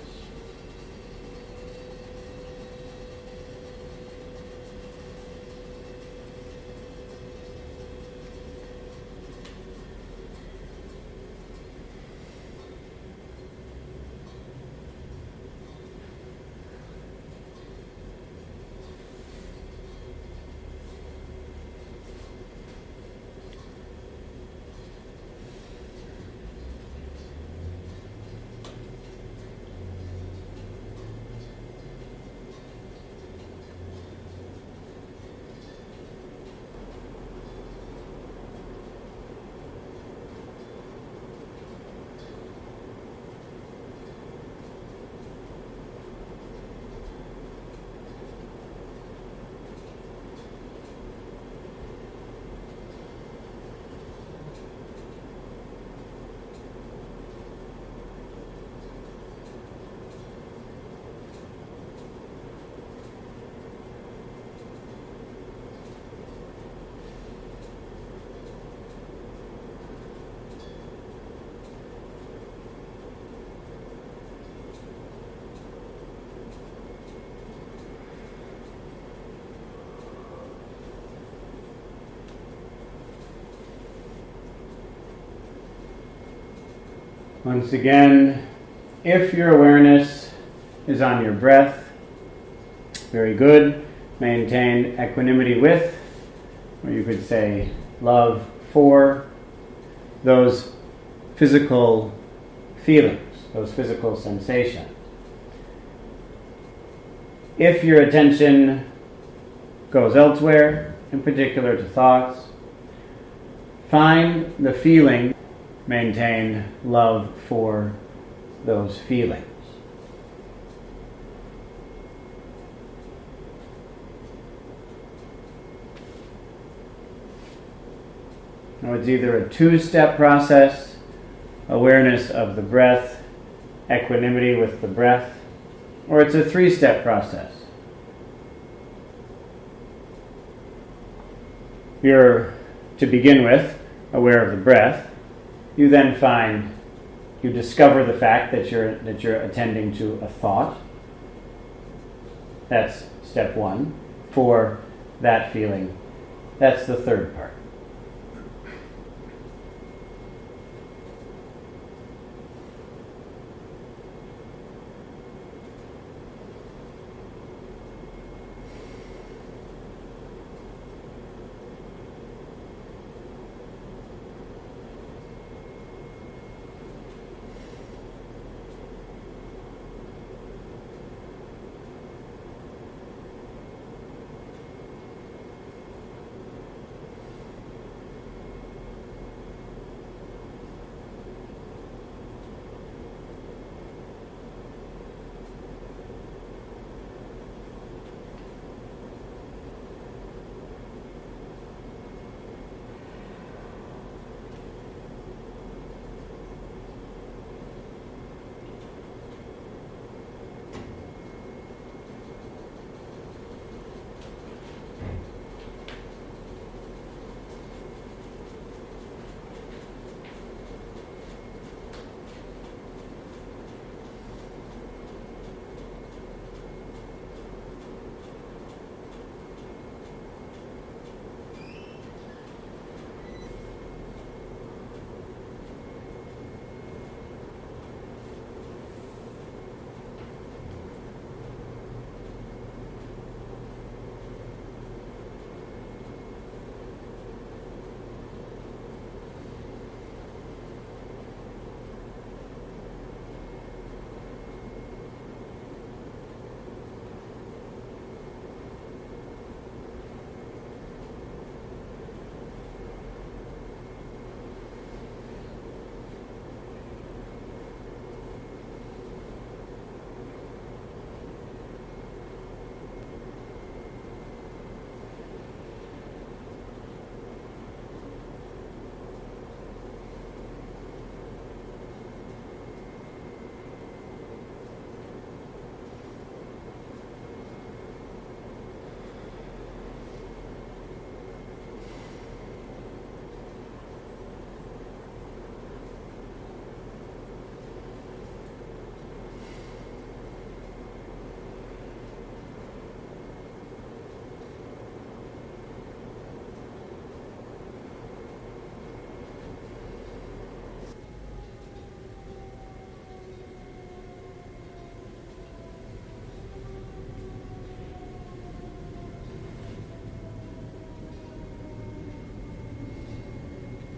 Once again, if your awareness is on your breath, very good. Maintain equanimity with, or you could say love for, those physical feelings, those physical sensations. If your attention goes elsewhere, in particular to thoughts, find the feeling. Maintain love for those feelings. Now it's either a two-step process, awareness of the breath, equanimity with the breath, or it's a three-step process. You're, to begin with, aware of the breath. You then you discover the fact that you're attending to a thought. That's step one. For that feeling, that's the third part.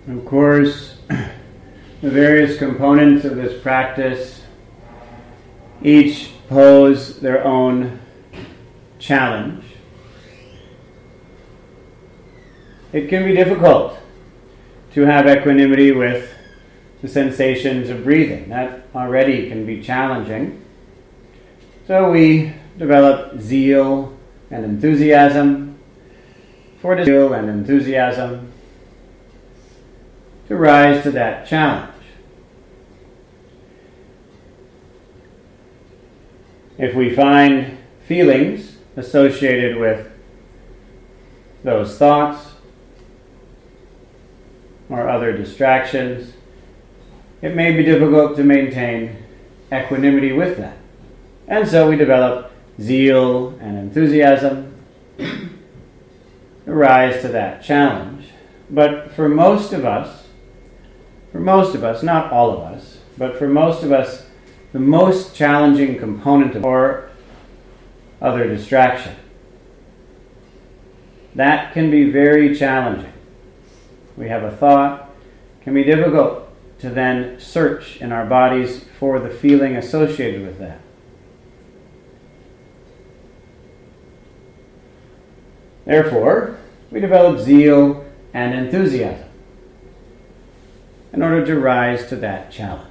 Of course, the various components of this practice each pose their own challenge. It can be difficult to have equanimity with the sensations of breathing. That already can be challenging. So we develop zeal and enthusiasm to rise to that challenge. If we find feelings associated with those thoughts or other distractions, it may be difficult to maintain equanimity with that. And so we develop zeal and enthusiasm to rise to that challenge. But for most of us, not all of us, but for most of us, the most challenging component of or other distraction. That can be very challenging. We have a thought, it can be difficult to then search in our bodies for the feeling associated with that. Therefore, we develop zeal and enthusiasm in order to rise to that challenge.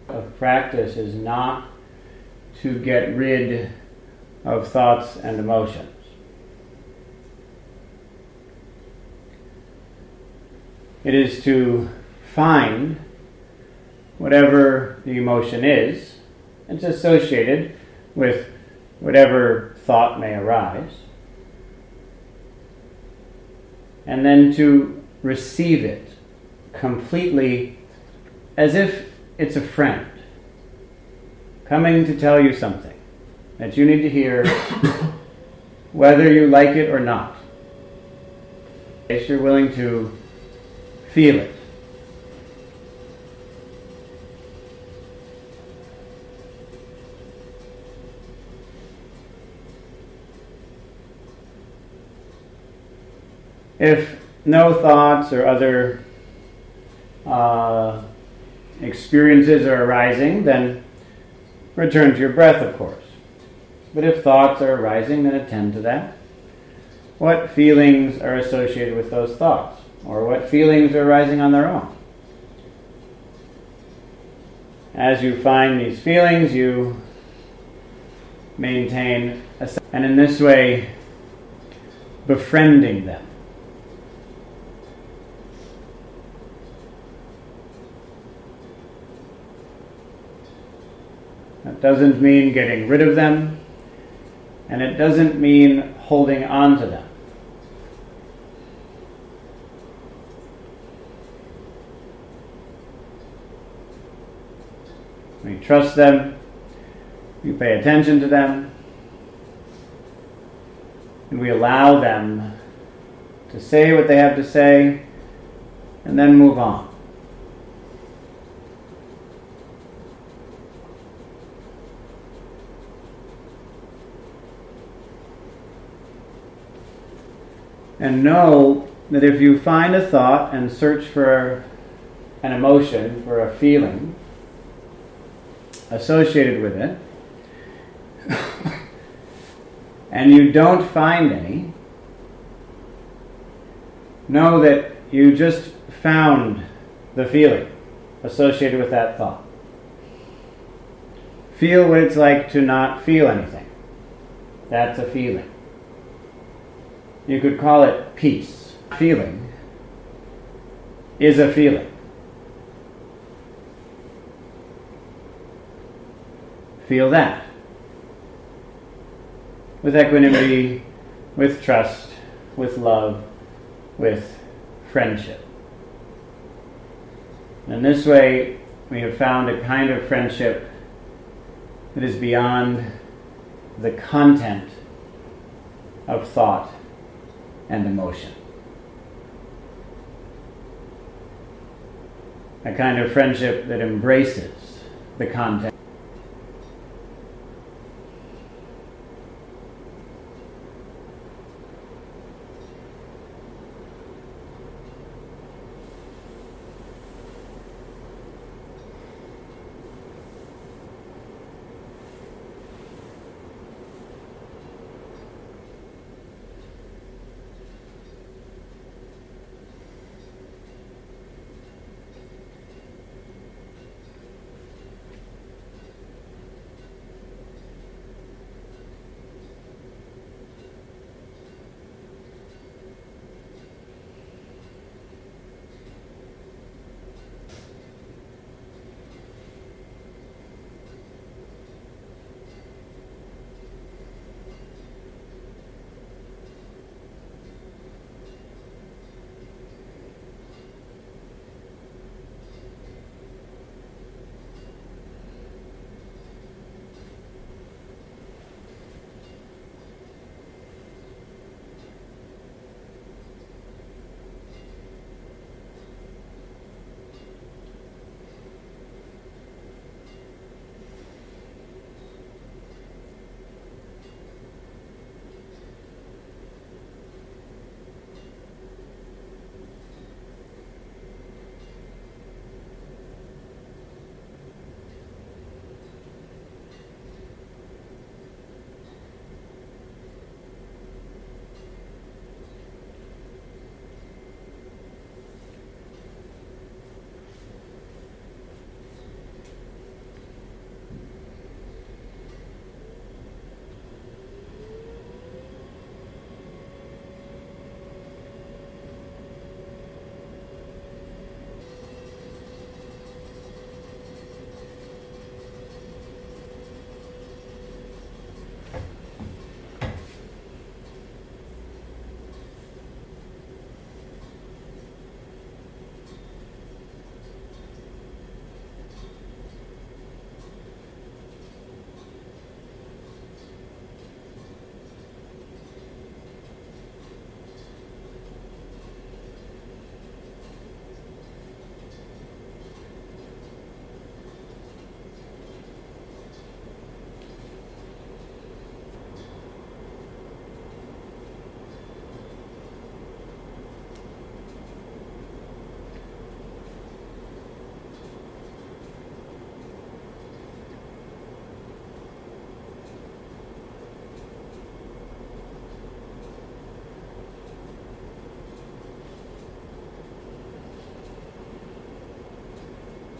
Of practice is not to get rid of thoughts and emotions. It is to find whatever the emotion is. It's associated with whatever thought may arise. And then to receive it completely as if it's a friend coming to tell you something that you need to hear, whether you like it or not. You're willing to feel it. If no thoughts or other experiences are arising, then return to your breath, of course. But if thoughts are arising, then attend to that. What feelings are associated with those thoughts? Or what feelings are arising on their own? As you find these feelings, you maintain and in this way, befriending them. That doesn't mean getting rid of them, and it doesn't mean holding on to them. We trust them, we pay attention to them, and we allow them to say what they have to say, and then move on. And know that if you find a thought and search for an emotion, for a feeling associated with it, and you don't find any, know that you just found the feeling associated with that thought. Feel what it's like to not feel anything. That's a feeling. You could call it peace. Feeling is a feeling. Feel that. With equanimity, with trust, with love, with friendship. In this way, we have found a kind of friendship that is beyond the content of thought and emotion. A kind of friendship that embraces the content.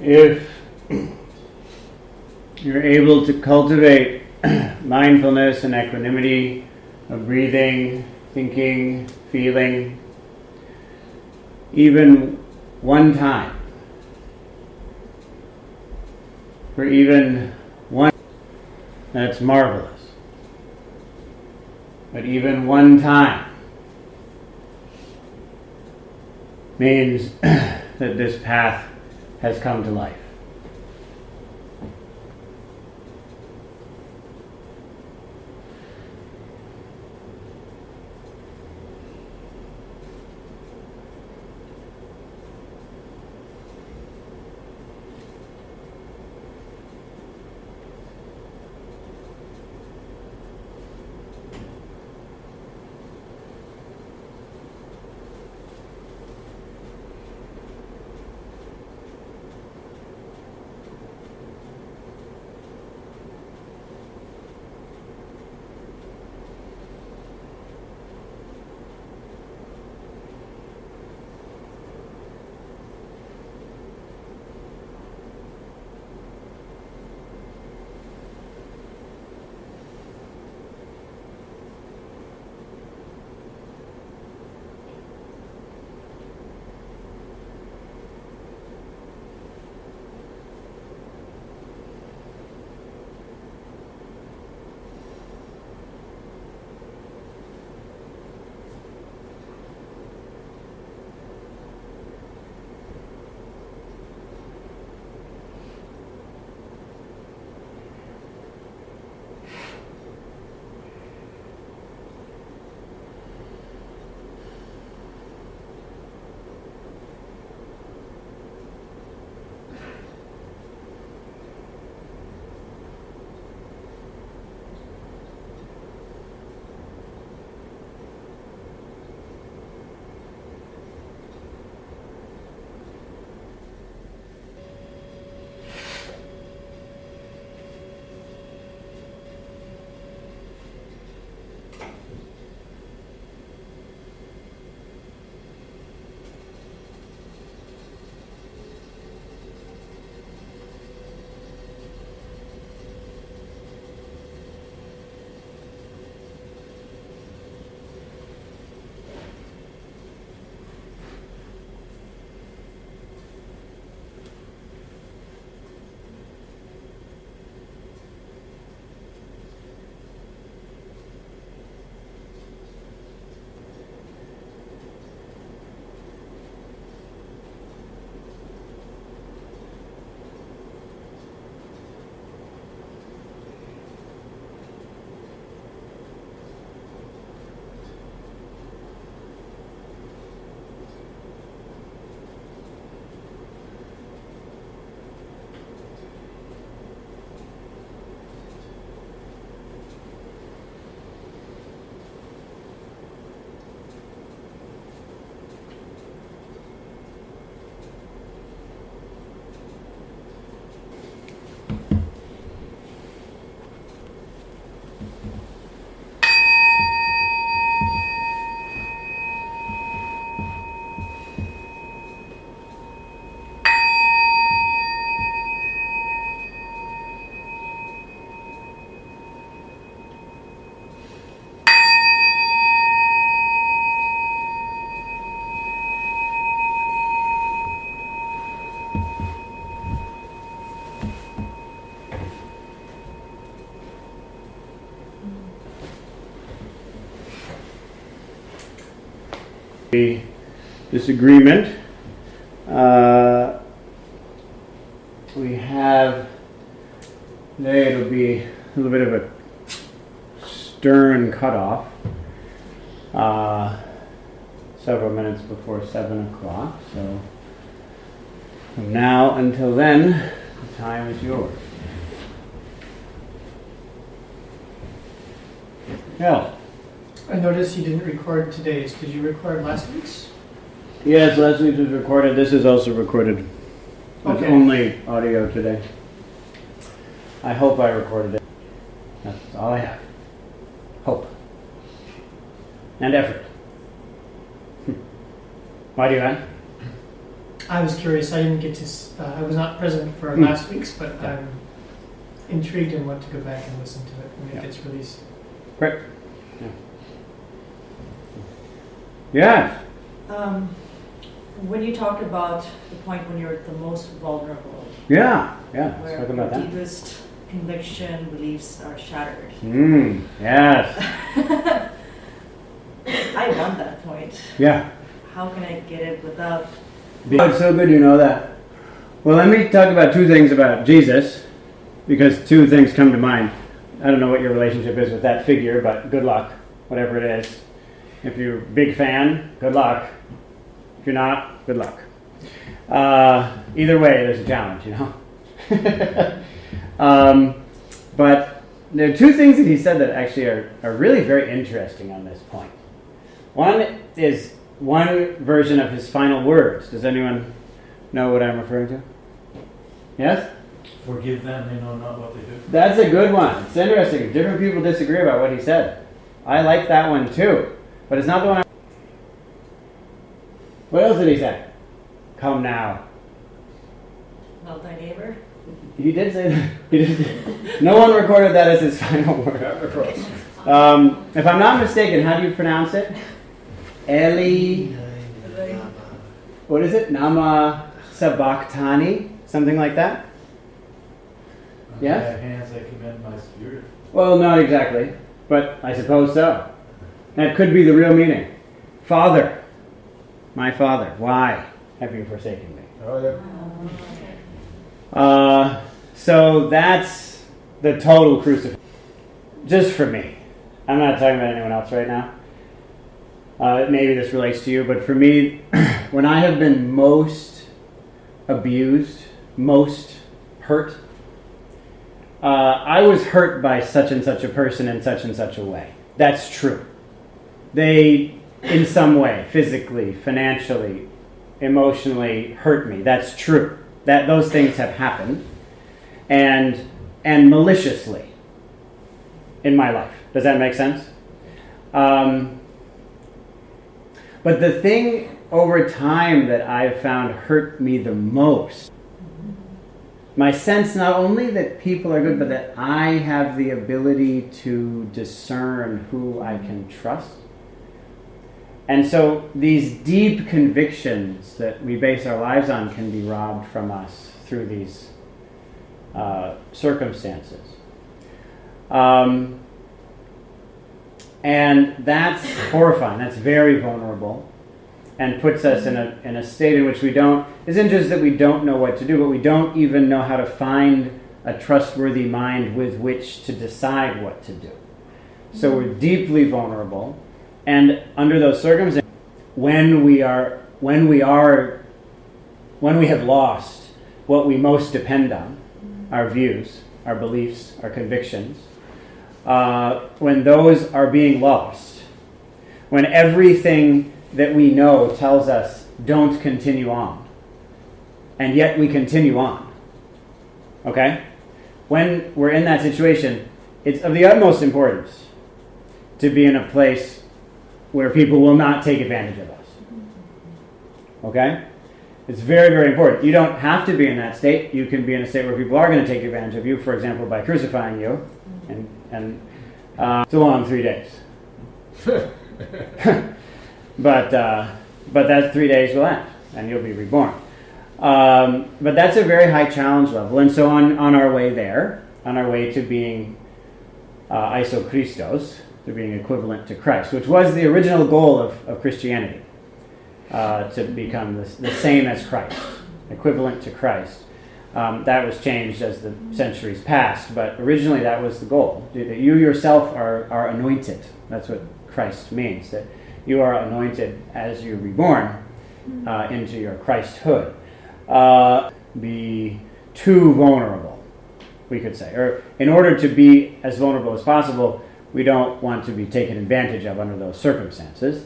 if you're able to cultivate mindfulness and equanimity of breathing, thinking, feeling, even one time, for even one, that's marvelous. But even one time means that this path has come to life. Disagreement. We have today, it'll be a little bit of a stern cutoff, several minutes before 7 o'clock, so from now until then, the time is yours. Hell. I noticed you didn't record today's. Did you record last week's? Yes, last week's was recorded. This is also recorded. It's Okay. only audio today. I hope I recorded it. That's all I have. Hope. And effort. Why do you ask? I was curious. I didn't get to. I was not present for last week's, but Yeah. I'm intrigued and want to go back and listen to it when it gets released. Great. Yeah. When you talk about the point when you're the most vulnerable, Yeah. Let's where talk about your that. deepest conviction beliefs are shattered. Yes. I want that point. Yeah. How can I get it without? Oh, it's so good you know that. Well, let me talk about two things about Jesus, because two things come to mind. I don't know what your relationship is with that figure, but good luck, whatever it is. If you're a big fan, good luck. If you're not, good luck. Either way, there's a challenge, you know. But there are two things that he said that actually are really very interesting on this point. One is one version of his final words. Does anyone know what I'm referring to? Yes? Forgive them, they know not what they do. That's a good one. It's interesting. Different people disagree about what he said. I like that one too. But it's not the one What else did he say? Come now. Love thy neighbor. He did say that. No one recorded that as his final word. If I'm not mistaken, how do you pronounce it? Eli. What is it? Nama Sabachthani? Something like that? Yes? I have hands, I commend my spirit. Well, not exactly, but I suppose so. That could be the real meaning. Father, my Father, why have you forsaken me? Oh, yeah. So that's the total crucifixion. Just for me. I'm not talking about anyone else right now. Maybe this relates to you, but for me, when I have been most abused, most hurt, I was hurt by such and such a person in such and such a way. That's true. They, in some way, physically, financially, emotionally, hurt me. That's true. That those things have happened, and maliciously in my life. Does that make sense? But the thing over time that I've found hurt me the most, my sense not only that people are good, but that I have the ability to discern who I can trust. And so these deep convictions that we base our lives on can be robbed from us through these circumstances. And that's horrifying. That's very vulnerable, and puts us in a state in which we don't, isn't just that we don't know what to do, but we don't even know how to find a trustworthy mind with which to decide what to do. So we're deeply vulnerable, and under those circumstances, when we have lost what we most depend on, our views, our beliefs, our convictions, when those are being lost, when everything that we know tells us don't continue on, and yet we continue on, okay? When we're in that situation, it's of the utmost importance to be in a place where people will not take advantage of us, okay? It's very, very important. You don't have to be in that state. You can be in a state where people are going to take advantage of you, for example, by crucifying you, and it's a long 3 days. But that 3 days will end, and you'll be reborn. But that's a very high challenge level. And so on our way there, on our way to being isochristos, to being equivalent to Christ, which was the original goal of Christianity, to become the same as Christ, equivalent to Christ. That was changed as the centuries passed, but originally that was the goal. That you yourself are anointed. That's what Christ means, that you are anointed as you're reborn into your Christhood. Be too vulnerable, we could say. Or in order to be as vulnerable as possible, we don't want to be taken advantage of under those circumstances.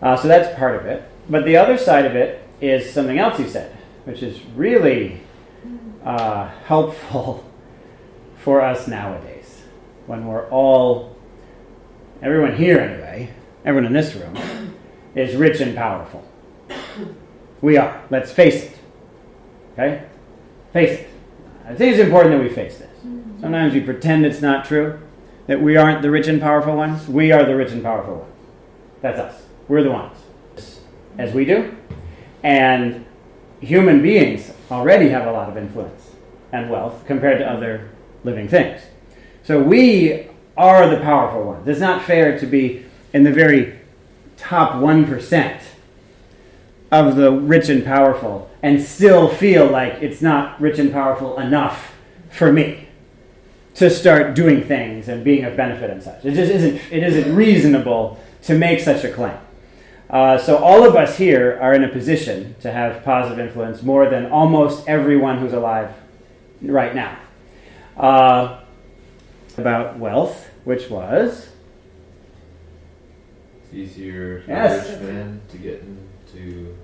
So that's part of it. But the other side of it is something else he said, which is really helpful for us nowadays, when we're all, everyone here anyway, everyone in this room, is rich and powerful. We are. Let's face it. Okay? Face it. I think it's important that we face this. Sometimes we pretend it's not true, that we aren't the rich and powerful ones. We are the rich and powerful ones. That's us. We're the ones. As we do. And human beings already have a lot of influence and wealth compared to other living things. So we are the powerful ones. It's not fair to be in the very top 1% of the rich and powerful and still feel like it's not rich and powerful enough for me to start doing things and being of benefit and such. It just isn't reasonable to make such a claim. So all of us here are in a position to have positive influence more than almost everyone who's alive right now. About wealth, which was... It's easier for Yes. a rich man to get into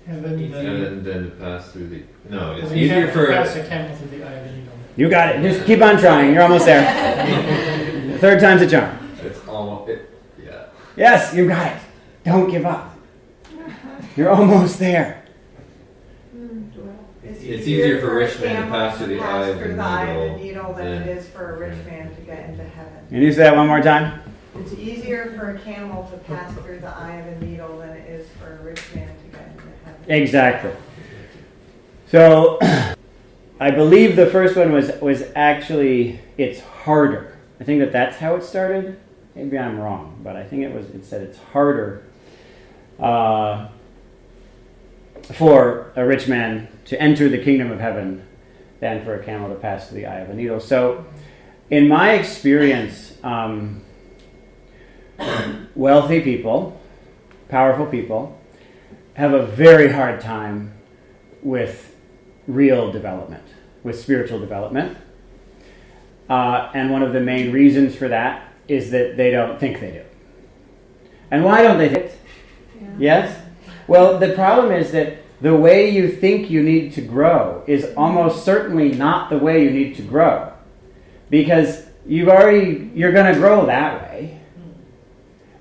Heaven, heaven than to pass through the... No, it's you easier can't for... pass a camel through the eye of a needle. You got it. Just keep on trying. You're almost there. Third time's a charm. It's almost... yeah. Yes, you got it. Don't give up. You're almost there. It's easier for a rich man to pass through the eye of a needle than it is for a rich man to get into heaven. Can you say that one more time? It's easier for a camel to pass through the eye of a needle than it is for a rich man to get into heaven. Exactly. So, I believe the first one was actually, it's harder. I think that's how it started. Maybe I'm wrong, but I think it said it's harder for a rich man to enter the kingdom of heaven than for a camel to pass through the eye of a needle. So, in my experience, wealthy people, powerful people, have a very hard time with real development, with spiritual development. And one of the main reasons for that is that they don't think they do. And why don't they think it? Yeah. Yes? Well, the problem is that the way you think you need to grow is almost certainly not the way you need to grow. Because you're going to grow that way.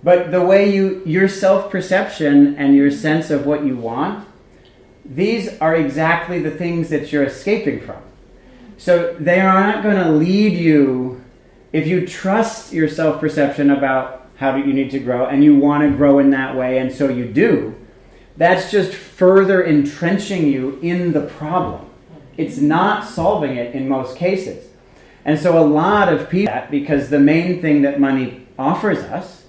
But the way your self-perception and your sense of what you want, these are exactly the things that you're escaping from. So they are not going to lead you, if you trust your self-perception about how you need to grow and you want to grow in that way and so you do, that's just further entrenching you in the problem. It's not solving it in most cases. And so a lot of people, because the main thing that money offers us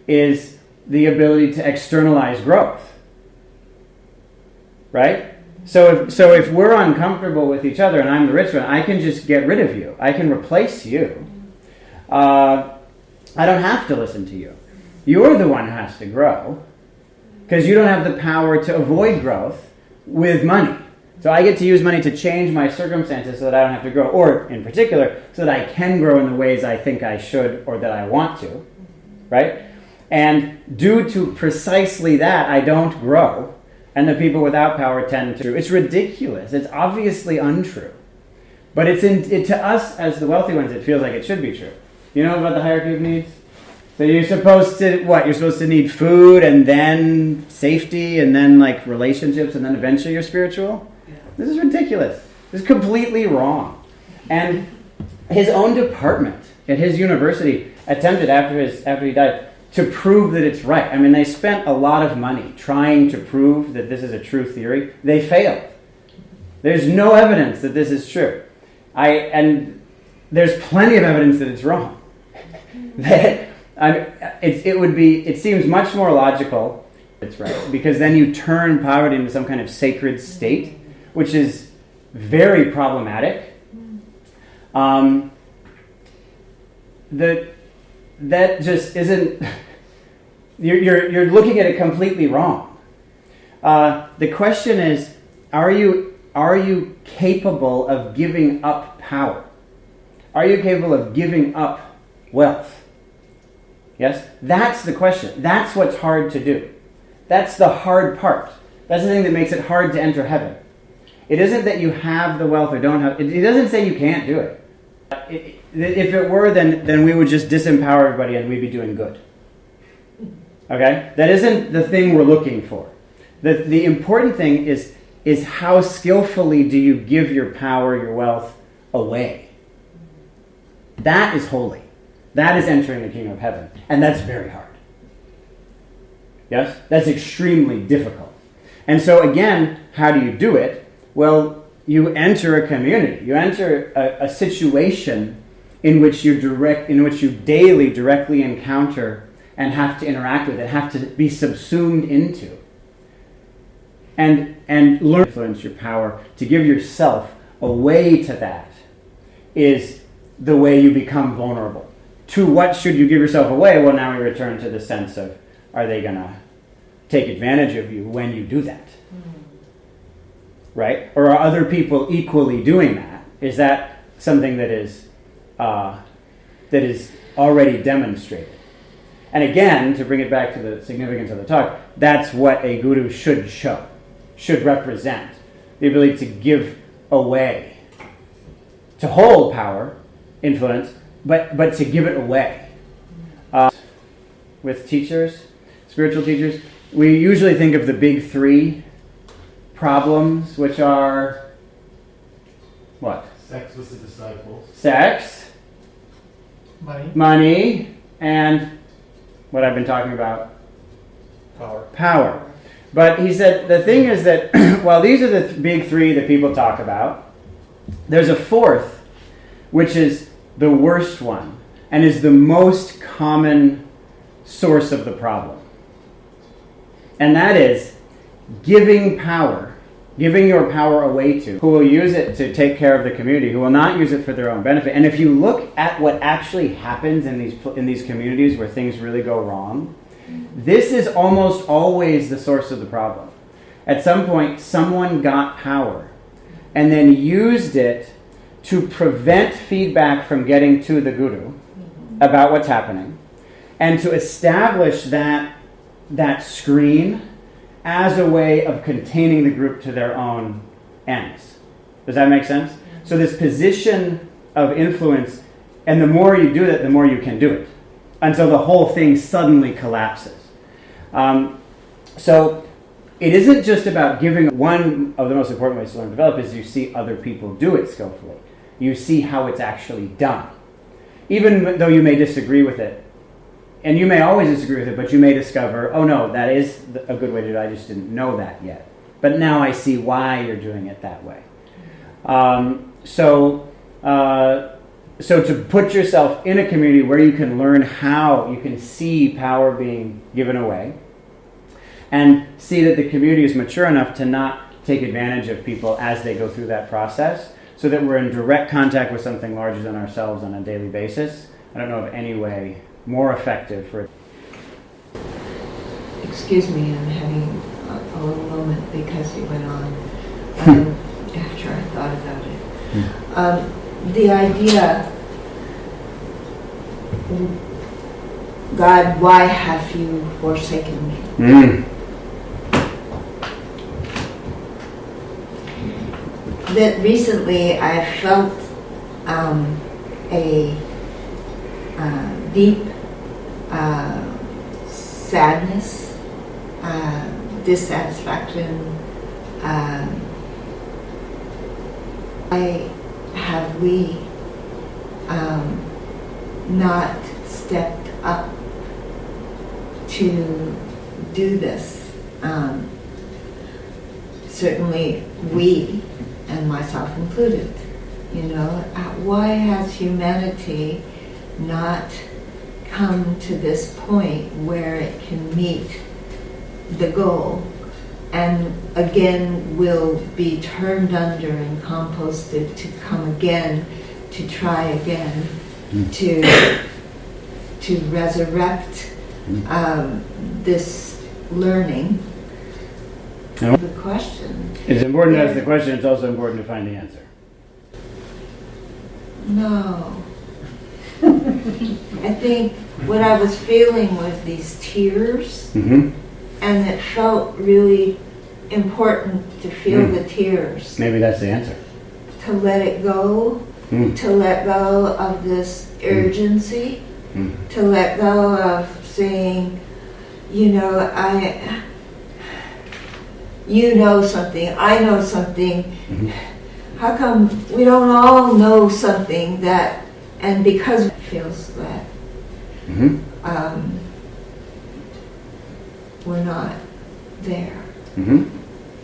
is the ability to externalize growth. Right? So if we're uncomfortable with each other and I'm the rich one, I can just get rid of you. I can replace you. I don't have to listen to you. You're the one who has to grow because you don't have the power to avoid growth with money. So I get to use money to change my circumstances so that I don't have to grow, or in particular, so that I can grow in the ways I think I should or that I want to. Right? And due to precisely that, I don't grow. And the people without power tend to. It's ridiculous. It's obviously untrue. But to us, as the wealthy ones, it feels like it should be true. You know about the hierarchy of needs? So you're supposed to, what? You're supposed to need food and then safety and then like relationships and then eventually you're spiritual? Yeah. This is ridiculous. This is completely wrong. And his own department at his university attempted after he died to prove that it's right. I mean, they spent a lot of money trying to prove that this is a true theory. They failed. There's no evidence that this is true. And there's plenty of evidence that it's wrong. It seems much more logical it's right, because then you turn poverty into some kind of sacred state, which is very problematic. That just isn't. You're looking at it completely wrong. The question is, are you capable of giving up power? Are you capable of giving up wealth? Yes? That's the question. That's what's hard to do. That's the hard part. That's the thing that makes it hard to enter heaven. It isn't that you have the wealth or don't have it. It doesn't say you can't do it. If it were, then we would just disempower everybody and we'd be doing good. Okay? That isn't the thing we're looking for. The important thing is how skillfully do you give your power, your wealth away. That is holy. That is entering the kingdom of heaven. And that's very hard. Yes? That's extremely difficult. And so again, how do you do it? Well, you enter a community. You enter a situation in which you daily directly encounter and have to interact with it, have to be subsumed into. And learn to influence your power, to give yourself away to that is the way you become vulnerable. To what should you give yourself away? Well, now we return to the sense of, are they going to take advantage of you when you do that? Right? Or are other people equally doing that? Is that something that is already demonstrated? And again, to bring it back to the significance of the talk, that's what a guru should show, should represent. The ability to give away, to hold power, influence, but to give it away. With teachers, spiritual teachers, we usually think of the big three problems, which are what? Sex with the disciples. Sex, Money. money, and what I've been talking about, power. But he said the thing is that while these are the big three that people talk about, there's a fourth, which is the worst one and is the most common source of the problem. And that is giving power, giving your power away to, who will use it to take care of the community, who will not use it for their own benefit. And if you look at what actually happens in these communities where things really go wrong, this is almost always the source of the problem. At some point, someone got power and then used it to prevent feedback from getting to the guru about what's happening, and to establish that screen as a way of containing the group to their own ends. Does that make sense? So this position of influence, and the more you do it, the more you can do it, until the whole thing suddenly collapses. So it isn't just about giving. One of the most important ways to learn and develop is you see other people do it skillfully. You see how it's actually done. Even though you may disagree with it, and you may always disagree with it, but you may discover, oh no, that is a good way to do it, I just didn't know that yet. But now I see why you're doing it that way. So to put yourself in a community where you can learn how you can see power being given away, and see that the community is mature enough to not take advantage of people as they go through that process, so that we're in direct contact with something larger than ourselves on a daily basis. I don't know of any way more effective for it. Excuse me, I'm having a little moment because you went on after I thought about it. The idea, God, why have you forsaken me? That recently I felt a deep sadness, dissatisfaction. Why have we not stepped up to do this? Certainly we, and myself included, why has humanity not come to this point where it can meet the goal and again will be turned under and composted to come again, to try again, to resurrect this learning? No. The question. It's important to ask the question, it's also important to find the answer. No. I think what I was feeling was these tears, and it felt really important to feel the tears. Maybe that's the answer. To let it go, to let go of this urgency, to let go of saying, you know something, I know something. Mhm. How come we don't all know something that, and because it feels that Mm-hmm. we're not there. Mm-hmm.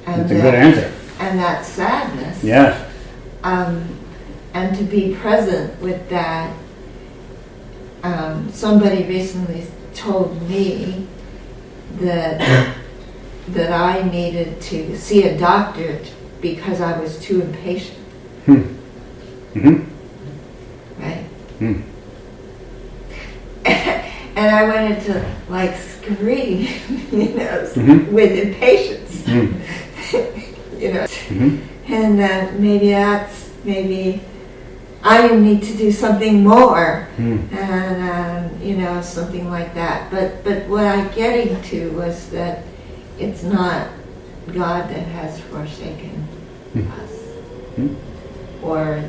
And That's a good answer. And that sadness. Yes. And to be present with that. Somebody recently told me that that I needed to see a doctor because I was too impatient. Mm-hmm. Right? Mm. And I wanted to like scream, Mhm. with impatience, Mm. Mm-hmm. And maybe I need to do something more, Mm. and something like that. But what I'm getting to was that it's not God that has forsaken us, or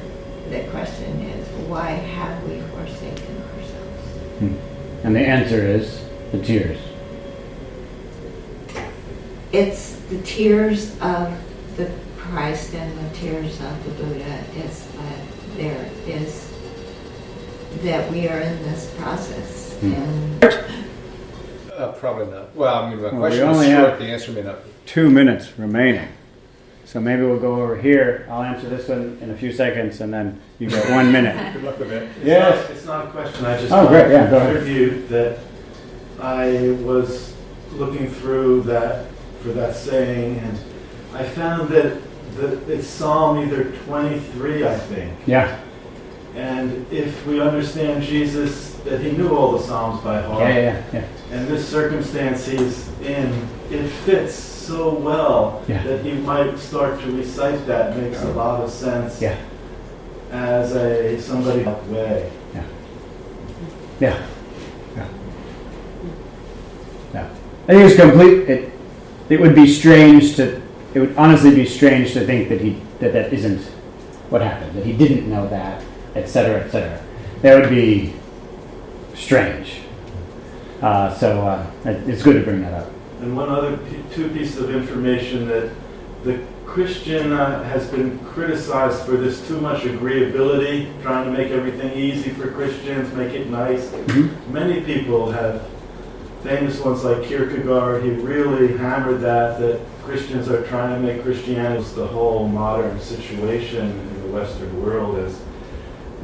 the question is, why have we forsaken ourselves? And the answer is the tears. It's the tears of the Christ and the tears of the Buddha. It's that there is that we are in this process, and Probably not. Well, I mean, my Well, question we is only short, have- the answer may not be. 2 minutes remaining. So maybe we'll go over here. I'll answer this one in a few seconds, and then you get 1 minute. Good luck with it. Yes. It's not a question, I just Oh, want great, yeah, go to ahead. contribute that I was looking through that, for that saying, and I found that it's Psalm either 23, I think. Yeah. And if we understand Jesus, that he knew all the Psalms by heart, Yeah. and this circumstance he's in, it fits so well Yeah. that he might start to recite that. Makes a lot of sense Yeah. as somebody that way. Yeah. I think it's complete. It would be strange to. It would honestly be strange to think that that isn't what happened. That he didn't know that, etc., etc. That would be strange. So it's good to bring that up. And one other two pieces of information, that the Christian has been criticized for this too much agreeability, trying to make everything easy for Christians, make it nice. Mhm. Many people have, famous ones like Kierkegaard, he really hammered that Christians are trying to make Christianity, the whole modern situation in the Western world is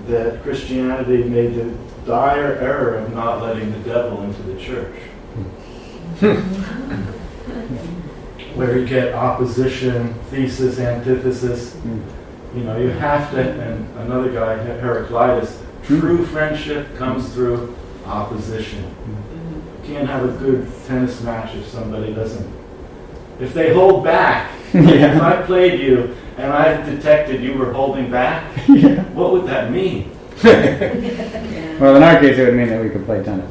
that Christianity made the dire error of not letting the devil into the church. Where you get opposition, thesis, antithesis. You have to, and another guy, Heraclitus, true friendship comes through opposition. You can't have a good tennis match if somebody doesn't. If they hold back, if I played you and I detected you were holding back, what would that mean? Well, in our case, it would mean that we could play tennis.